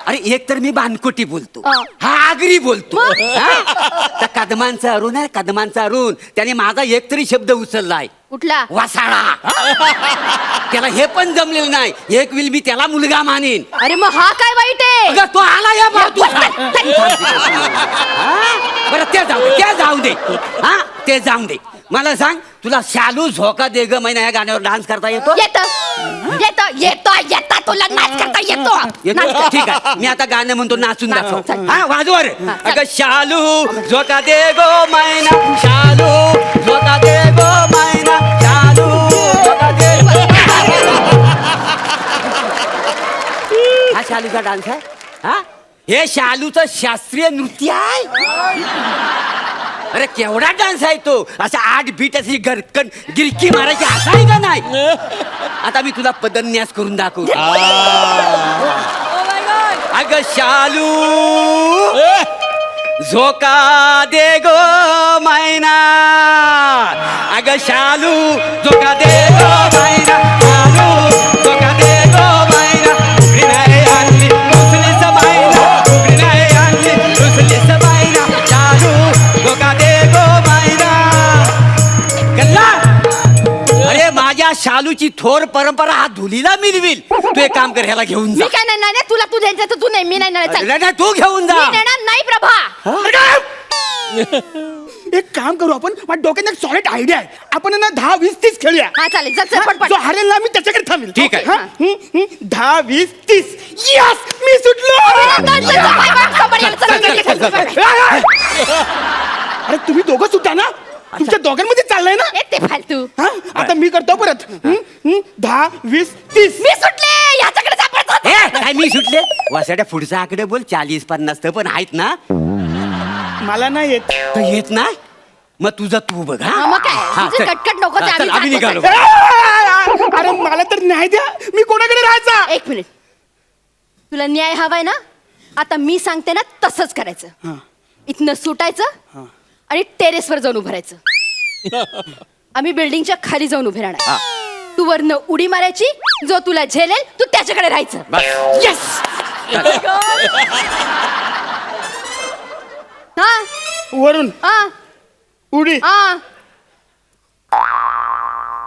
अरे एक तर मी बानकोटी बोलतो, हा आगरी बोलतो. हा? त्या कदमांचा अरुण आहे, कदमांचा अरुण, त्याने माझा एक तरी शब्द उचललाय.
कुठला?
वासाळा. त्याला हे पण जमलेलं नाही. एक विल मी त्याला मुलगा मानेन.
अरे मग हा काय वाईट आहे.
अगं, तो आला या बाजू. बरं ते जाऊ दे, ते जाऊ दे. हा ते जाऊ दे. मला सांग, तुला शालू झोका दे ग महिना या गाण्यावर डान्स करता येतो?
येतो तुला नाच करता येतो.
येतो? ठीक आहे, मी आता गाणं म्हणतो, नाचून दाखव. हा वाजवा रे. अगं शालू झोका दे गो मैना, शालू झोका दे गो मैना, शालू झोका दे. हा शालूचा डान्स आहे. हा हे शालूचं शास्त्रीय नृत्य आहे. अरे केवढा डान्स आहे तो. असा 8 बीट अशी गरकन गिरकी मारायची, असा आहे का नाही. आता मी तुला पदन्यास करून दाखवतो. अगं शालू झोका दे गो मैना, अगं शालू झोका दे गो मैना, शालू झोका दे गो मैना. उघडी नाही आणली रुसलीच मैना, उघडी नाही आणली रुसलीच मैना, शालू झोका दे गो मैना. कल्ला. अरे माझ्या शालूची थोर परंपरा हा धुलीला मिळविल. तू एक काम कर, ह्याला घेऊन जा.
मी काय नाही नाही, तुला तू द्यायचं तर तू नाही, मी नाही नाही. चल.
अरे नाही, तू घेऊन जा.
मी देणार नाही प्रभा.
एक काम करू आपण, माझ्या डोक्यात एक सॉलिड आयडिया आहे. आपण ना 10, 20, 30 खेळूया.
हा चालेल, चल चल पटपट.
जो हरेल ना मी त्याच्याकडे थांबेल.
ठीक आहे.
हा? 10, 20, 30. यस मी सुटलो. अरे तुम्ही दोघं सुटा ना, तुमच्या दोघांमध्ये चाललंय ना.
ते फालतू.
हा? आता मी करतो परत. 10, 20, 30.
मी सुटले. याच्याकडे सापडतो.
काय मी सुटले. वासाड्या पुढचा आकडे बोल. 40, 50 तर पण आहेत ना.
मला नाही येत.
तर येत नाही, मग तुझं तू बघ.
हा, मग काय?
हा,
तुझी
चल.
कटकट नको, ते
हा, चल,
आम्ही
आम्ही
जातो.
निघालो.
अरे मला तर न्याय द्या, मी कोणाकडे राहायचा.
1 मिनिट. तुला न्याय हवाय ना, आता मी सांगते ना तसंच करायचं. इथनं सुटायचं आणि टेरेसवर जाऊन उभं राहायचं. आम्ही बिल्डिंगच्या खाली जाऊन उभे राहणार. तू वरनं उडी मारायची, जो तुला झेलेल तू त्याच्याकडे राहायचं.
बस.
येस. हा
वरून
हा
उडी.
हा.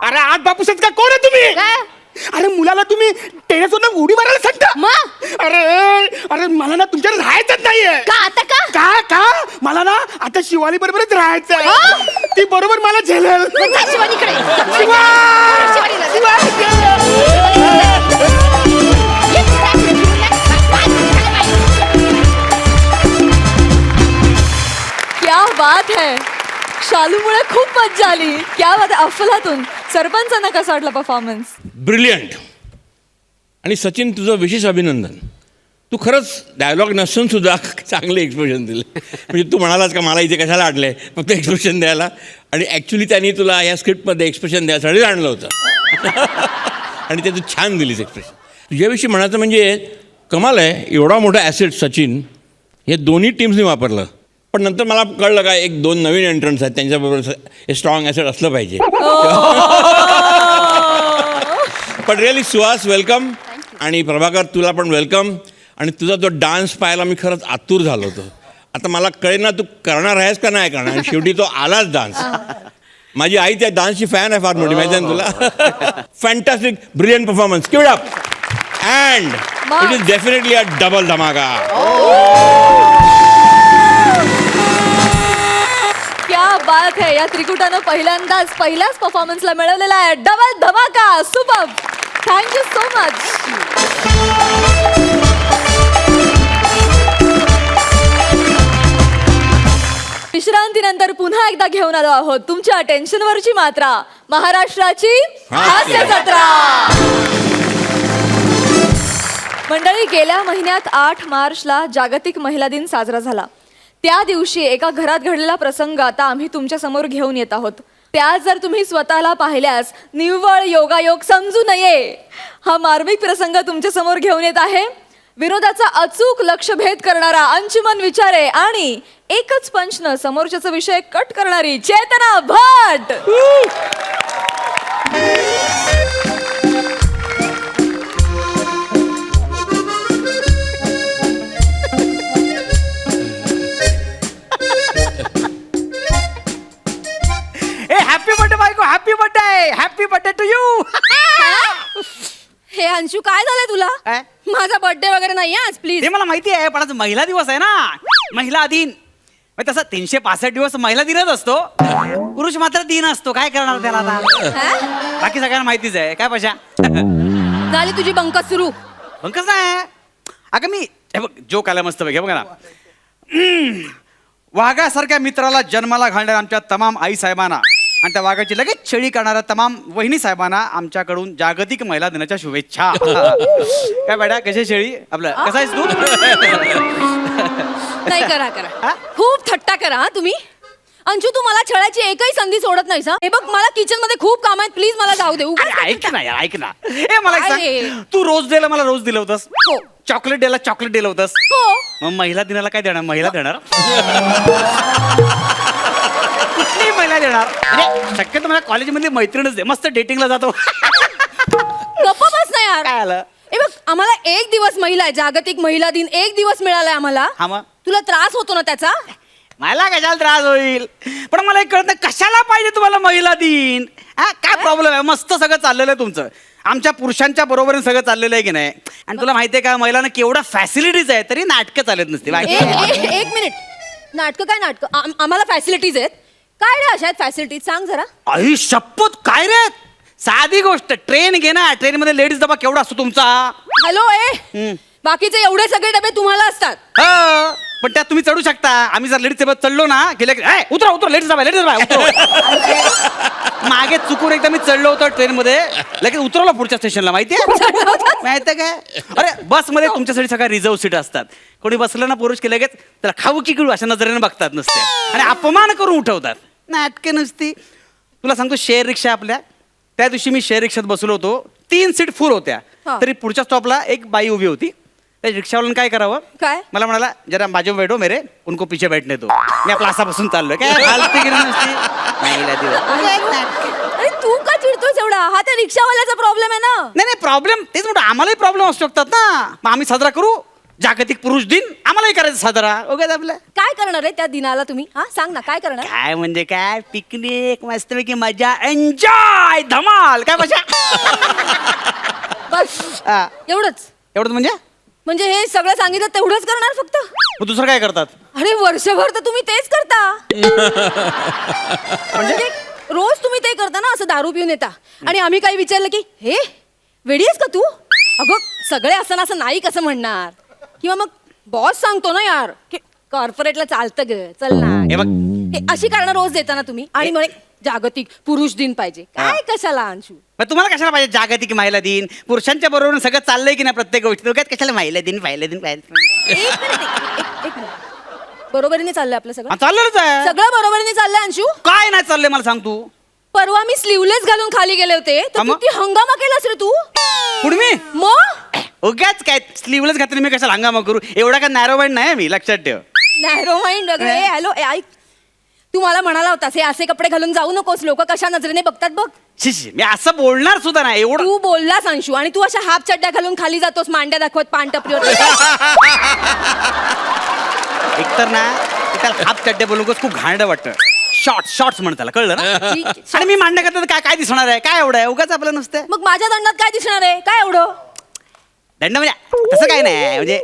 अरे आठ बापूसात का कोण आहे तुम्ही.
काय?
अरे मुलाला तुम्ही टेरेसवरून उडी मारायला सांगता.
मग
अरे अरे मला ना तुमच्याकडे राहायचंच नाहीये.
का आता का?
का मला ना आता शिवाली बरोबरच राहायचंय.
हा?
ती बरोबर मला झेलेल.
मग जा शिवानीकडे.
शिवा!
शिवानीला.
क्या बात है. शालूमुळे खूप मज्जा आली. क्या बात आहे. अफलातून. सरपंचांना कसा वाटला परफॉर्मन्स?
ब्रिलियंट. आणि सचिन, तुझं विशेष अभिनंदन. तू खरंच डायलॉग नसून सुद्धा चांगले एक्सप्रेशन दिले. म्हणजे तू म्हणालास का मला इथे कशाला आणलंय फक्त एक्सप्रेशन द्यायला, आणि ॲक्च्युली त्यांनी तुला या स्क्रिप्टमध्ये एक्सप्रेशन द्यायसाठी आणलं होतं. आणि ते तू छान दिलीस एक्सप्रेशन. तुझ्याविषयी म्हणायचं म्हणजे कमाल आहे. एवढा मोठा ॲसेट सचिन हे दोन्ही टीम्सनी वापरलं. पण नंतर मला कळलं का 1-2 नवीन एंट्रन्स आहेत, त्यांच्याबरोबर हे स्ट्रॉंग ॲसेट असलं पाहिजे. पण रिअली सुहास वेलकम, आणि प्रभाकर तुला पण वेलकम. आणि तुझा तो डान्स पाहायला मी खरंच आतुर झालो होतो. आता मला कळेल ना तू करणार आहेस का नाही करणार आणि शेवटी तो आलाच डान्स. माझी आई त्या डान्सची फॅन आहे फार मोठी, माहिती आहे ना तुला. Fantastic brilliant performance, give it up. And it is definitely a double धमाका.
क्या बात है. या त्रिकुटानं पहिल्याच परफॉर्मन्सला मिळवलेला आहे डबल धमाका. सुपर. Thank you so much. विश्रांतीनंतर पुन्हा एकदा घेऊन आलो आहोत तुमच्या टेन्शनवरची मात्रा, महाराष्ट्राची हास्य जत्रा. मंडळी, गेल्या महिन्यात 8 मार्चला जागतिक महिला दिन साजरा झाला. त्या दिवशी एका घरात घडलेला प्रसंग आता आम्ही तुमच्या समोर घेऊन येत आहोत. त्या जर तुम्ही स्वतःला पाहिल्यास निव्वळ योगायोग समजू नये. हा मार्मिक प्रसंग तुमच्या समोर घेऊन येत आहे. विनोदाचा अचूक लक्षभेद करणारा अंशुमन विचारे आणि एकच पंचनं समोरच्याचा विषय कट करणारी चेतना भट.
हॅपी बर्थडे बायको, happy birthday, happy birthday to you.
Hey Anshu, काय झालंय तुला?
काय?
माझा बर्थडे वगैरे नाही आज, प्लीज.
ते मला माहिती आहे, पण आज महिला दिवस आहे ना, महिला दिन. तसा 365 दिवस महिला दिनच असतो, पुरुष मात्र दिन असतो. काय करणार त्याला आता? बाकी सगळ्यांना माहितीच आहे. काय पशा
झाली तुझी बंकस सुरू.
पण कसं आहे, अगं मी हे बघ जोक आला मस्त बघ, हे बघा ना. वाघासारख्या मित्राला जन्माला घालणाऱ्या आमच्या तमाम आई साहेबांना आणि त्या वाघाची लगेच छळी करणाऱ्या तमाम वहिनी साहेबांना आमच्याकडून जागतिक महिला दिनाच्या शुभेच्छा. काय बेटा, कशी शेळी आपलं, कसा आहेस तू?
नाही, करा खूप थट्टा करा हा तुम्ही. अंशू, तू मला छळाची एकही संधी सोडत नाहीस हा. हे बघ, मला किचन मध्ये खूप काम आहेत, प्लीज मला जाऊ देऊ.
अरे ऐक ना यार, ऐक ना. ए मला एक
काय
सांग, तू रोज डेला मला रोज दिलं होतंस,
हो
चॉकलेट डेला चॉकलेट दिलं होतंस,
हो.
मग महिला दिनाला काय देणार? महिला देणार कुठलीही महिला देणार? म्हणजे शक्यतो मला कॉलेजमधली मैत्रीणच दे, मस्त डेटिंगला जातो.
गप्प बस ना यार.
काय आलं?
हे बघ, आम्हाला एक दिवस महिला आहे, जागतिक महिला दिन एक दिवस मिळालाय आम्हाला.
हा मग
तुला त्रास होतो ना त्याचा?
मला कशाला त्रास होईल, पण मला एक कळत नाही कशाला पाहिजे तुम्हाला महिला दिन? हा काय प्रॉब्लेम आहे? मस्त सगळं चाललेलं आहे तुमचं, आमच्या पुरुषांच्या बरोबरीने सगळं चाललेलं आहे की नाही? आणि तुला माहितीये का, महिलांना केवढ्या फॅसिलिटीज आहे तरी नाटकं चालत नसते.
एक मिनिट, नाटकं काय नाटकं? आम्हाला फॅसिलिटीज आहेत. काय रे अशा आहेत फॅसिलिटीज? सांग जरा.
आई शपथ, काय रे? साधी गोष्ट, ट्रेन घे ना, ट्रेन मध्ये लेडीज डबा केवढा असतो तुमचा?
हॅलो ए, बाकीचे एवढे सगळे डबे तुम्हाला असतात.
हा, पण त्यात तुम्ही चढू शकता. आम्ही जर लेडीज डब्यात चढलो ना, गेले उतरा उतरा लेडीज डबा, लेडीज डबा उतरा. मागे चुकून एकदा मी चढलो होतो ट्रेन मध्ये, लगेच उतरवलं पुढच्या स्टेशनला. माहितीये माहितीये काय? अरे बस मध्ये तुमच्यासाठी सगळ्या रिझर्व सीट असतात. कोणी बसलं ना पुरुष की लगेच त्याला खाऊ की गिळू अशा नजरेने बघतात नसते, आणि अपमान करून उठवतात. नाटके नुसती. तुला सांगतो, शेअर रिक्षा आपल्या, त्या दिवशी मी शेअर रिक्षात बसलो होतो, 3 सीट फुल होत्या, तरी पुढच्या स्टॉपला एक बाई उभी होती. त्या रिक्षावाल्यानं काय करावं,
काय
मला म्हणाला, जरा बाजू बैठो मेरे, उनको पीछे बैठने दो. मी आपला असा बसून चाललोय. काय फालतूगिरी नुसती. महिला दिवस.
अरे तू का चिडतोस एवढा? हा त्या रिक्षावाल्याचा प्रॉब्लेम आहे ना.
नाही प्रॉब्लेम तेच म्हणतो, आम्हालाही प्रॉब्लेम असू शकतात ना. मग आम्ही साजरा करू जागतिक पुरुष दिन, आम्हालाही करायचं साजरा. ओके आपलं.
काय करणार आहे त्या दिनाला तुम्ही? हा सांग ना, काय करणार?
काय म्हणजे काय, पिकनिक, मस्तपैकी मजा, एन्जॉय, धमाल. काय मजा.
बस
हा.
एवढंच?
एवढं
म्हणजे हे सगळं सांगितलं तेवढंच करणार फक्त?
मग दुसरं काय करतात?
अरे वर्षभर तर तुम्ही तेच करता. म्हणजे रोज तुम्ही ते करता ना, असं दारू पिऊन येता, आणि आम्ही काही विचारलं की हे वेडी आहेस का तू? अगं सगळे असं असं नाही कसं म्हणणार? किंवा मग बॉस सांगतो ना यार की कॉर्पोरेटला चालतं ग, चल ना.
हे बघ,
हे अशी कारणं रोज देता ना तुम्ही, आणि मग जागतिक पुरुष दिन पाहिजे. काय कशाला अंशू?
मग तुम्हाला कशाला पाहिजे जागतिक महिला दिन? पुरुषांच्या बरोबर सगळं चाललंय की नाही प्रत्येक गोष्टी? दोघ्यात कशाला महिला दिन महिला दिन पाहिजे?
एक मिनिट, बरोबरीने चाललंय आपलं सगळं?
चाललेलंच आहे.
सगळं बरोबरीने चाललंय अंशू?
काय नाही चाललंय मला सांग तू.
परवा मी स्लीवलेस घालून खाली गेले होते, तर
मग?
किती हंगामा केलास रे तू.
कुठे
मग
उगाच काय स्लीवलेस घातले, मी कशाला हंगामा करू? एवढा काय नॅरो माइंड नाही मी, लक्षात ठेव.
नॅरो माइंड वगैरे. हॅलो ऐक, तू मला म्हणाला होतास हे असे कपडे घालून जाऊ नकोस, लोक कशा नजरेने बघतात बघ.
शिशी, मी असं बोलणार सुद्धा नाही. एवढं
तू बोललास अंशू, आणि तू अशा हाफ चड्ड्या घालून खाली जातोस, मांड्या दाखवत पान टपरीवर.
एकतर ना त्याला हाफ चड्डे बोलून खूप घाणडं वाटतं. शॉर्ट्स म्हणत त्याला, कळलं ना?
ठीक आहे.
आणि मी मांडणं करतात काय काय दिसणार आहे, काय एवढं आहे, उगाच आपलं नुसतं
मग माझ्या दंडात काय दिसणार आहे, काय एवढं?
दंड म्हणजे तसं काय नाही, म्हणजे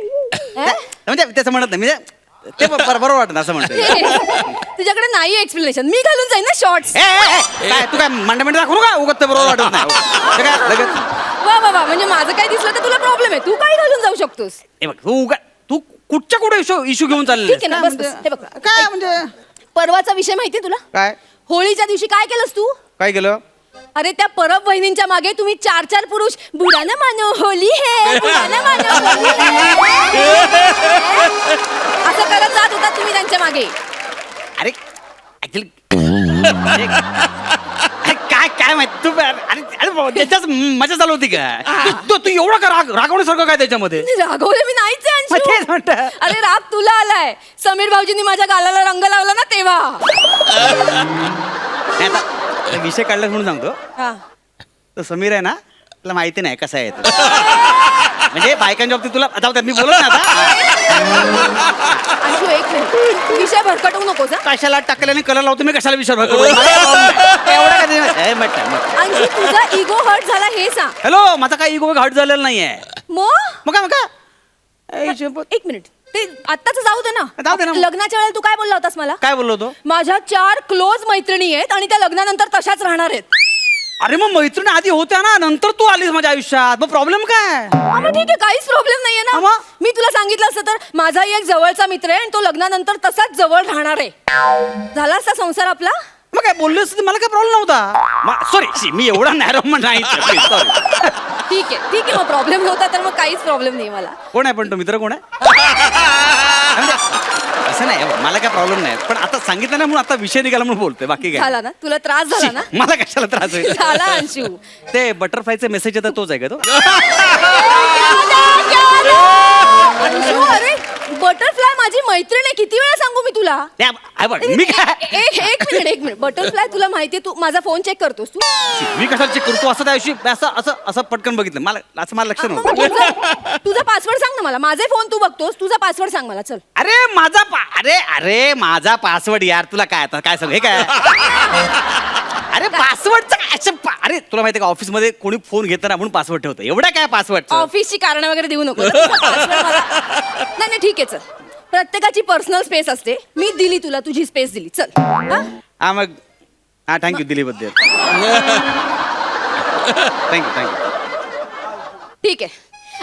त्याचं म्हणत नाही, म्हणजे ते बरोबर वाटत असं म्हणतो.
तुझ्याकडे नाही एक्सप्लेनेशन, मी घालून जाईन ना शॉर्ट्स.
काय तू काय मांडा दाखवू का, उगाच ते बरोबर वाटत नाही. ते काय लगेच
वा वा वा, म्हणजे माझं काय दिसलं तर तुला प्रॉब्लेम आहे, तू काय घालून जाऊ शकतोस?
हे बघ तू कुठच्या कुठे इशू घेऊन चालले
ठीक आहे ना, बस बस. हे बघ,
काय म्हणजे
परवाचा विषय माहितीये तुला?
काय
होळीच्या दिवशी काय केलंस तू?
काय केलं?
अरे त्या परब वहिनींच्या मागे तुम्ही 4 पुरुष बुरा न मानो होली है, बुरा न मानो होली है, असं करत जात होता तुम्ही त्यांच्या मागे.
अरे ऍक्च्युली काय माहिती तू, अरे त्याच्याच मजा चालू होती का? तू एवढं का रागवण्यासारखं काय त्याच्यामध्ये?
रागवले मी नाहीच आहे,
मग
अंशू.
तेच म्हणतं.
अरे राग तुला आलाय, समीर भाऊजींनी माझ्या गालाला रंग लावला ना तेव्हा.
नाही, आता विषय काढला म्हणून सांगतो.
हा.
तो समीर आहे ना, तुला माहिती नाही कसा आहे तो. म्हणजे बायकांच्या बाबतीत तुला जाऊ मी बोलत ना आता.
अंशू एक मिनिट, विषय भरकटवू नकोस हा.
कशाला टाकल्याने कलर लावतो मी, कशाला विषय एवढा
अंशू तुझा इगो हर्ट झाला हे सांग.
हॅलो, माझा काही इगो हट झालेला नाहीये.
मग
मग काय
एक मिनिट, ते आत्ताच जाऊ दे ना.
जाऊ दे ना.
लग्नाच्या वेळेला तू काय बोलला होतास मला?
काय बोललो होतो?
माझ्या 4 क्लोज मैत्रिणी आहेत आणि त्या लग्नानंतर तशाच राहणार आहेत.
अरे मग मैत्रिणी आधी होत्या ना, नंतर तू आलीस माझ्या आयुष्यात, मग प्रॉब्लेम काय?
हा, मग ठीक आहे, काहीच प्रॉब्लेम नाहीये
हा,
ना.
मग?
मी तुला सांगितलं असतं तर माझाही एक जवळचा मित्र आहे आणि तो लग्नानंतर तसाच जवळ राहणार आहे. झाला असता संसार आपला.
मग काय बोलले असते मला काय प्रॉब्लेम नव्हता. सॉरी, मी एवढा नॅरो पण नाही. सॉरी.
ठीक आहे, मग प्रॉब्लेम नव्हता तर मग काहीच प्रॉब्लेम नाही मला.
कोण आहे पण तो मित्र, कोण आहे? म्हणजे असं नाही, मला काय प्रॉब्लेम नाही, पण आता सांगितलं ना म्हणून आता विषय निघाला म्हणून बोलतोय, बाकी काय.
झाला ना, तुला त्रास झाला ना?
मला कशाला त्रास होईल?
झाला अंशू.
ते बटरफ्लायचे मेसेज येतात तोच आहे का तो?
अंशू, अरे बटरफ्लाय माझी मैत्रीण आहे, किती वेळा सांगू मी तुला?
मी काय
एक मिनिट, बटरफ्लाय तुला माहितीये, तू माझा फोन चेक करतोस तू?
मी कशाला चेक करतो? असं त्या दिवशी असं पटकन बघितलं, मला लक्ष
मग
नव्हतं.
तुझा पासवर्ड सांग ना मला. माझे फोन तू बघतोस, तुझा पासवर्ड सांग मला. चल.
अरे माझा पासवर्ड यार, तुला काय आता काय सांग हे काय? अरे पासवर्डचा अरे तुला माहिती का, ऑफिस मध्ये कोणी फोन घेताना म्हणून पासवर्ड ठेवतं, एवढं काय पासवर्ड?
ऑफिसची कारण वगैरे देऊ नको. नाही ठीक आहे, चल. प्रत्येकाची पर्सनल स्पेस असते, मी दिली तुला, तुझी स्पेस दिली. चल.
हा मग हा, थँक्यू दिलीबद्दल. थँक्यू.
ठीक आहे,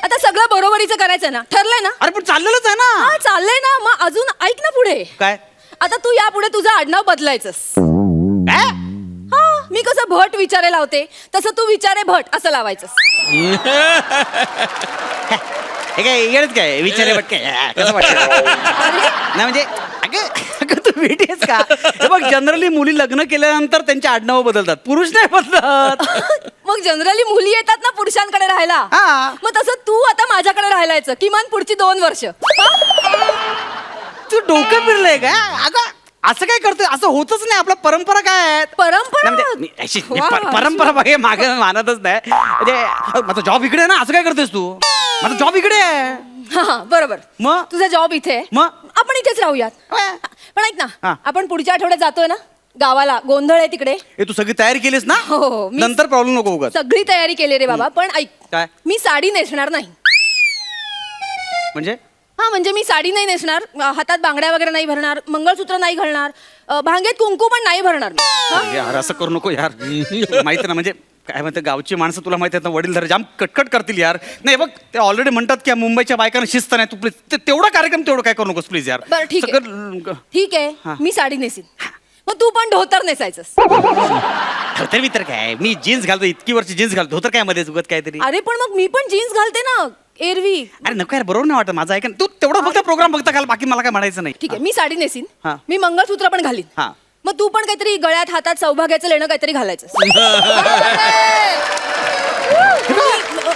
आता सगळं बरोबरीचं करायचं ना, ठरलंय ना?
अरे पण चाललेलंच आहे ना.
हा, चाललंय ना. मग अजून ऐक ना पुढे.
काय?
आता तू यापुढे तुझं आडनाव बदलायचंस. हा, मी कसं भट विचारे लावते तसं तू विचारे भट असं लावायचंस.
हे काय येडच काय विचारे बट काय कसं वाटतं? नाही म्हणजे अगं तू भेटीस का? हे बघ, जनरली मुली लग्न केल्यानंतर त्यांच्या आडनावं बदलतात, पुरुष नाही बदलत.
मग जनरली मुली येतात ना पुरुषांकडे राहायला.
हा.
मग तसं तू आता माझ्याकडे राहायलायचं, किमान पुढची 2 वर्ष.
तू डोकं फिरलंय का? अगं असं काय करतोय? असं होतच नाही. आपल्या परंपरा काय आहेत?
परंपरा?
नाही, म्हणजे मी
वा,
परंपरा बघे मागे मानतच नाही. म्हणजे माझा जॉब इकडे आहे ना, असं काय करतोयस तू? माझा जॉब इकडे आहे.
हा, बरोबर.
मग?
तुझा जॉब इथे आहे.
मग?
आपण इथेच राहूयात. पण ऐक
हा.
ना, आपण पुढच्या आठवड्यात जातोय ना गावाला, गोंधळ आहे तिकडे.
हे तू सगळी तयारी केलीस ना?
हो,
नंतर प्रॉब्लेम नको उगाच.
सगळी तयारी केली रे बाबा. पण ऐक,
काय?
मी साडी नेसणार नाही.
म्हणजे
हा, म्हणजे मी साडी नाही नेसणार, हातात बांगड्या वगैरे नाही भरणार, मंगळसूत्र नाही घालणार, भांगेत कुंकू पण नाही भरणार मी. हा?
यार असं करू नको यार. माहिती ना, म्हणजे काय म्हणते, गावची माणसं तुला माहिती आहेत ना, वडील जाम कटकट करतील यार. नाही बघ, ते ऑलरेडी म्हणतात की मुंबईच्या बायकांना शिस्त नाही. तू प्लीज तेवढा कार्यक्रम तेवढं काय करू नकोस प्लीज यार.
बरं, ठीक आहे. ठीक आहे, मी साडी नेसीन. मग तू पण धोतर नेसायचंस.
धोतर मी तर काय, मी जीन्स घालतो, इतकी वर्ष जीन्स घालतो, धोतर काय मध्ये चुकत काहीतरी.
अरे पण मग मी पण जीन्स घालते ना एरवी.
अरे नको यार, बरोबर नाही वाटत माझं. ऐक ना, तू तेवढा फक्त प्रोग्राम बघता घाल, बाकी मला काय म्हणायचं नाही.
ठीक आहे, मी साडी नेसीन,
हा.
मी मंगळसूत्र पण घालीन.
हा.
मग तू पण काहीतरी गळ्यात हातात सौभाग्याचं लेणं काहीतरी घालायचं.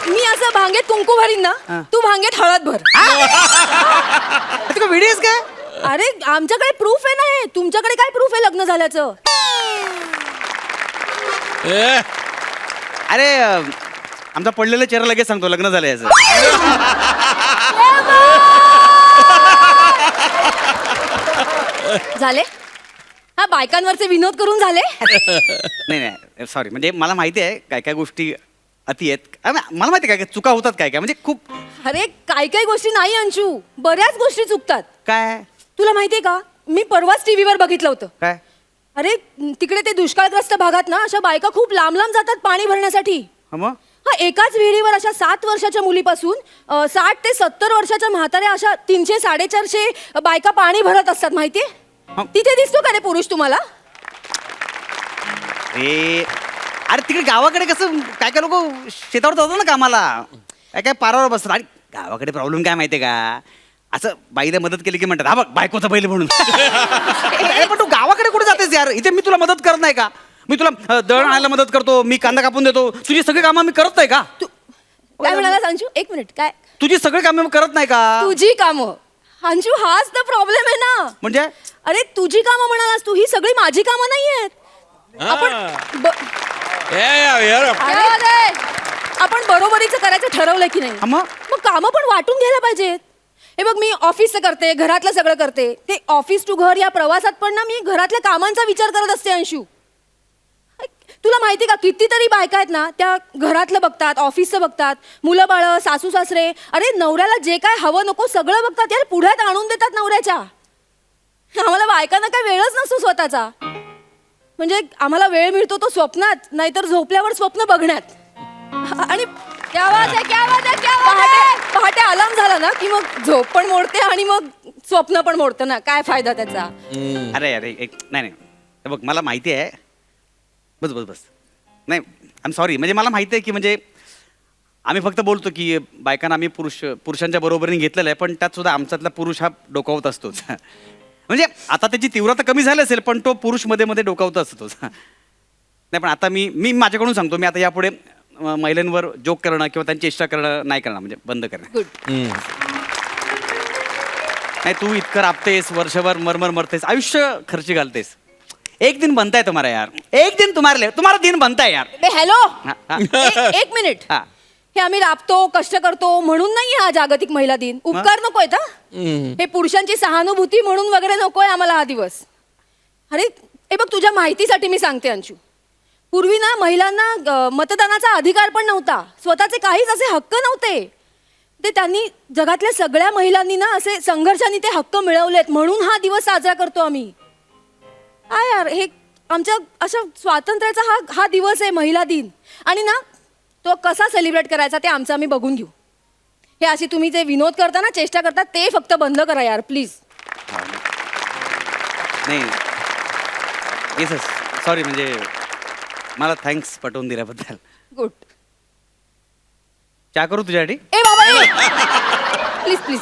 मी असं भांगेत कुंकू भरीन ना, तू भांगेत हळद भर.
तू व्हिडिओ काय?
अरे आमच्याकडे प्रूफ आहे ना हे. तुमच्याकडे काय प्रूफ आहे लग्न झाल्याचं?
अरे आमचा पडलेला चेहरा लगेच सांगतो लग्न झालं याचं.
झाले हा बायकांवरचे विनोद करून झाले.
नाही नाही सॉरी, म्हणजे मला माहिती आहे काय काय गोष्टी अति आहेत. मला माहिती आहे काय काय चुका होतात काय काय, म्हणजे खूप
अरे काही गोष्टी नाही अंशू, बऱ्याच गोष्टी चुकतात.
काय
तुला माहितीये का, मी परवाच टीव्हीवर बघितलं होतं.
काय
अरे तिकडे ते दुष्काळग्रस्त भागात ना अशा बायका खूप लांब लांब जातात पाणी भरण्यासाठी.
हा मग
हा एकाच विहिरीवर अशा 7 वर्षाच्या मुलीपासून 60 ते 70 वर्षाच्या म्हाताऱ्या अशा 300-450 बायका पाणी भरत असतात माहितीये.
हा.
तिथे दिसतो का रे पुरुष तुम्हाला?
अरे तिकडे गावाकडे कसं काय काय लोक शेतावर जातात ना कामाला, काय काय पारावर बसतात. आणि गावाकडे प्रॉब्लेम काय माहितीये का, असं बाईला मदत केली की म्हणतात हा बघ बायकोचा बैल म्हणून. अरे पण तू गावाकडे कुठे जातेस यार, इथे मी तुला मदत करत नाही का, मी तुला दळण आणायला मदत करतो, मी कांदा कापून देतो, तुझी सगळी कामं मी करत नाही का?
काय म्हणाला अंशू? एक मिनिट, काय
तुझी सगळी कामं मी करत नाही का?
तुझी कामं? अंशू हाच तर प्रॉब्लेम आहे ना.
म्हणजे
अरे तुझी कामं म्हणालास तू, ही सगळी माझी कामं नाहीयेत. आपण आपण बरोबरीचं करायचं ठरवलं की नाही,
हा मग?
मग कामं पण वाटून घ्यायला पाहिजेत. हे बघ मी ऑफिसचं करते, घरातलं सगळं करते, ते ऑफिस टू घर या प्रवासात पण ना मी घरातल्या कामांचा विचार करत असते अंशू. तुला माहिती का कितीतरी बायका आहेत ना त्या घरातलं बघतात, ऑफिसचं बघतात, मुलं बाळ, सासू सासरे, अरे नवऱ्याला जे काय हवं नको सगळं बघतात यार, पुढ्यात आणून देतात नवऱ्याच्या. आम्हाला बायकांना काय वेळच नसतो स्वतःचा. म्हणजे आम्हाला वेळ मिळतो तो स्वप्नात, नाहीतर झोपल्यावर स्वप्न बघण्यात. आणि पहाटे अलार्म झाला ना की मग झोप पण मोडते आणि मग स्वप्न पण मोडतं ना, काय फायदा त्याचा.
अरे अरे नाही नाही हे बघ मला माहिती आहे, बस बस बस नाही आय एम सॉरी, म्हणजे मला माहिती आहे की म्हणजे आम्ही फक्त बोलतो की बायकांना आम्ही पुरुषांच्या बरोबरीने घेतलेलं आहे, पण त्यात सुद्धा आमच्यातला पुरुष हा डोकावत असतोच. म्हणजे आता त्याची तीव्रता कमी झाली असेल पण तो पुरुष मध्ये मध्ये डोकावत असतोच. नाही पण आता मी माझ्याकडून सांगतो, मी आता यापुढे महिलांवर जोक करणं किंवा त्यांची इच्छा करणं नाही करणार, म्हणजे बंद करणं.
गुड.
नाही तू इतकं राबतेस, वर्षभर मरमर मरतेस, आयुष्य खर्ची घालतेस. एक दिन बनता है तुम्हारा यार, एक दिन तुम्हारा दिन बनता है यार.
हॅलो,
हा, हा.
एक मिनिट.
हा.
हे आम्ही राबतो कष्ट करतो म्हणून नाही हा जागतिक महिला दिन. उपकार नकोय का हे, पुरुषांची सहानुभूती म्हणून वगैरे नकोय आम्हाला हा दिवस. अरे हे बघ तुझ्या माहितीसाठी मी सांगते अंशू, पूर्वी ना महिलांना मतदानाचा अधिकार पण नव्हता, स्वतःचे काहीच असे हक्क नव्हते. ते त्यांनी जगातल्या सगळ्या महिलांनी ना असे संघर्षाने ते हक्क मिळवलेत, म्हणून हा दिवस साजरा करतो आम्ही. काय यार हे आमच्या अशा स्वातंत्र्याचा हा दिवस आहे महिला दिन. आणि ना तो कसा सेलिब्रेट करायचा ते आमचं आम्ही बघून घेऊ. हे अशी तुम्ही जे विनोद करता ना, चेष्टा करता, ते फक्त बंद करा यार प्लीज.
नाही येस सॉरी, म्हणजे मला थँक्स पटवून दिल्याबद्दल.
गुड.
चहा करू तुझ्यासाठी?
ए बाबा प्लीज प्लीज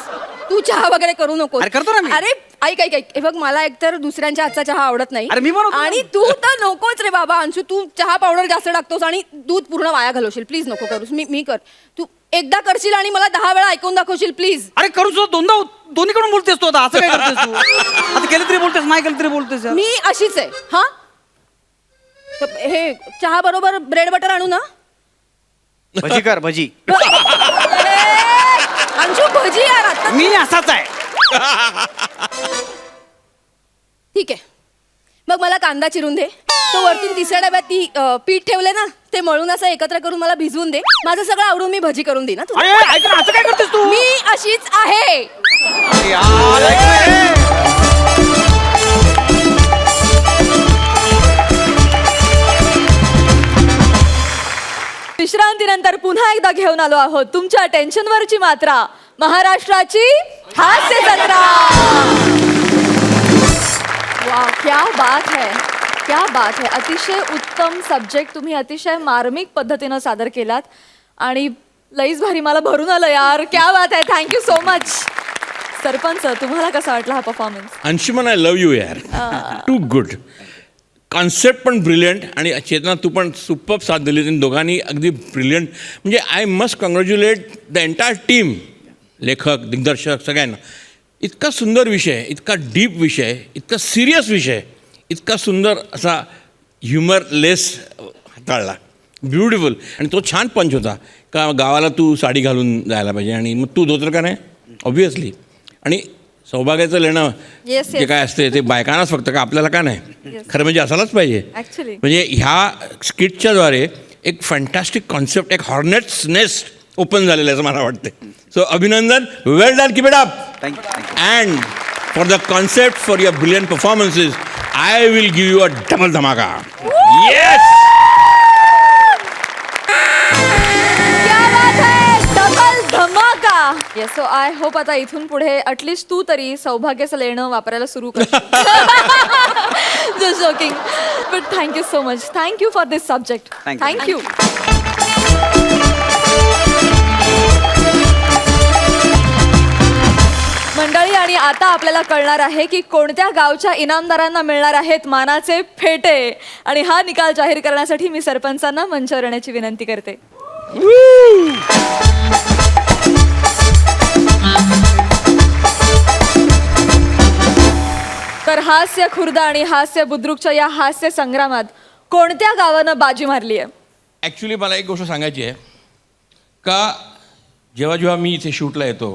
तू चहा वगैरे करू नको.
अरे करतो ना मी.
अरे ऐक हे बघ मला एकतर दुसऱ्यांच्या हातचा चहा आवडत नाही.
अरे मी बनवतो ना.
आणि तू तर नकोच रे बाबा अंशू, तू चहा पावडर जास्त टाकतोस आणि दूध पूर्ण वाया घालवशील. प्लीज नको करूस. मी कर, तू एकदा करशील आणि मला 10 वेळा ऐकून दाखवशील प्लीज.
अरे करू सुद्धा दोन्हीकडून बोलतेस तू आता, असं काय करतेस तू? आता केलं तरी बोलतेस, नाही केलं तरी बोलतेस यार.
मी अशीच आहे. हा हे चहा बरोबर ब्रेड बटर आणू ना?
भजी कर भजी.
अंशू भजी यार आता.
मी असाच आहे.
ठीक आहे मग मला कांदा चिरून दे. तो वरतून 3ऱ्या डब्यात ती पीठ ठेवले ना ते मळून असं एकत्र करून मला भिजवून दे. माझं सगळं आवरून मी भजी करून दे ना तुला.
अरे ऐक ना, असं काय करतेस तू?
मी अशीच आहे.
यार, ऐक ना.
विश्रांतीनंतर पुन्हा एकदा घेऊन आलो आहोत तुमच्या टेन्शनवरची मात्रा, महाराष्ट्राची हास्य जत्रा. वा क्या बात है, क्या बात है. अतिशय उत्तम सब्जेक्ट तुम्ही अतिशय मार्मिक पद्धतीनं सादर केलात आणि लईच भारी, मला भरून आलं यार. क्या बात है, थँक्यू सो मच. सरपंच तुम्हाला कसा वाटला हा performance?
Anshuman I love you यार, टू गुड. कॉन्सेप्ट पण ब्रिलियंट आणि चेतना तू पण सुपर साथ दिली. त्यांनी दोघांनी अगदी ब्रिलियंट. म्हणजे I must congratulate the entire team, लेखक दिग्दर्शक सगळ्यांना. इतका सुंदर विषय, इतका डीप विषय, इतका सिरियस विषय, इतका सुंदर असा ह्युमरलेस हाताळला. ब्युटिफुल. आणि तो छान पंच होता का गावाला तू साडी घालून जायला पाहिजे आणि मग तू धोतर का नाही ऑब्वियसली. आणि सौभाग्याचं लेणं
Yes,
जे
yes.
काय असते ते बायकांनाच फक्त का आपल्याला का नाही
Yes.
खरं म्हणजे असायलाच पाहिजे
Actually.
म्हणजे ह्या स्किटच्या द्वारे एक फॅन्टॅस्टिक कॉन्सेप्ट एक हॉर्नेट्स नेस्ट ओपन झालेलं आहे असं मला वाटते सो अभिनंदन well done keep it up
thank you
and for the concept for your brilliant performances I will give you a double धमाका येस
क्या बात है डबल धमाका येस सो आय होप आता इथून पुढे ॲटलिस्ट तू तरी सौभाग्याचं लेणं वापरायला सुरू कर just joking but thank you so much thank you for this subject
Thank you.
Thank you मंडळी आणि आता आपल्याला कळणार आहे की कोणत्या गावच्या इनामदारांना मिळणार आहेत मानाचे फेटे आणि हा निकाल जाहीर करण्यासाठी मी सरपंचांना मंचावर येण्याची विनंती करते तर हास्य खुर्द आणि हास्य बुद्रुकच्या या हास्य संग्रामात कोणत्या गावानं बाजी मारली आहे
ॲक्च्युली मला एक गोष्ट सांगायची आहे का जेव्हा जेव्हा मी इथे शूटला येतो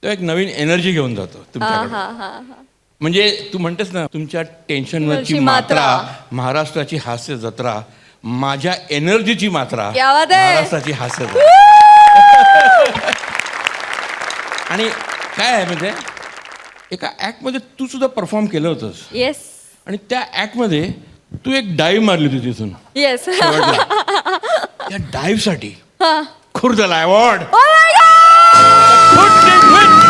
तेव्हा एक नवीन एनर्जी घेऊन जातो तुमच्याकडे म्हणजे तू म्हणतेस ना तुमच्या टेन्शनवरची मात्रा महाराष्ट्राची हास्य जत्रा माझ्या एनर्जीची मात्रा
क्या बात आहे?
महाराष्ट्राची हास्य जत्रा आणि काय आहे म्हणजे एका ॲक्टमध्ये तू सुद्धा परफॉर्म केलं होतंस
येस
आणि त्या ॲक्टमध्ये तू एक डाईव्ह मारली होती तिथून
येस
त्या डाईव्हसाठी खुर्दला अवॉर्ड
Oh my God!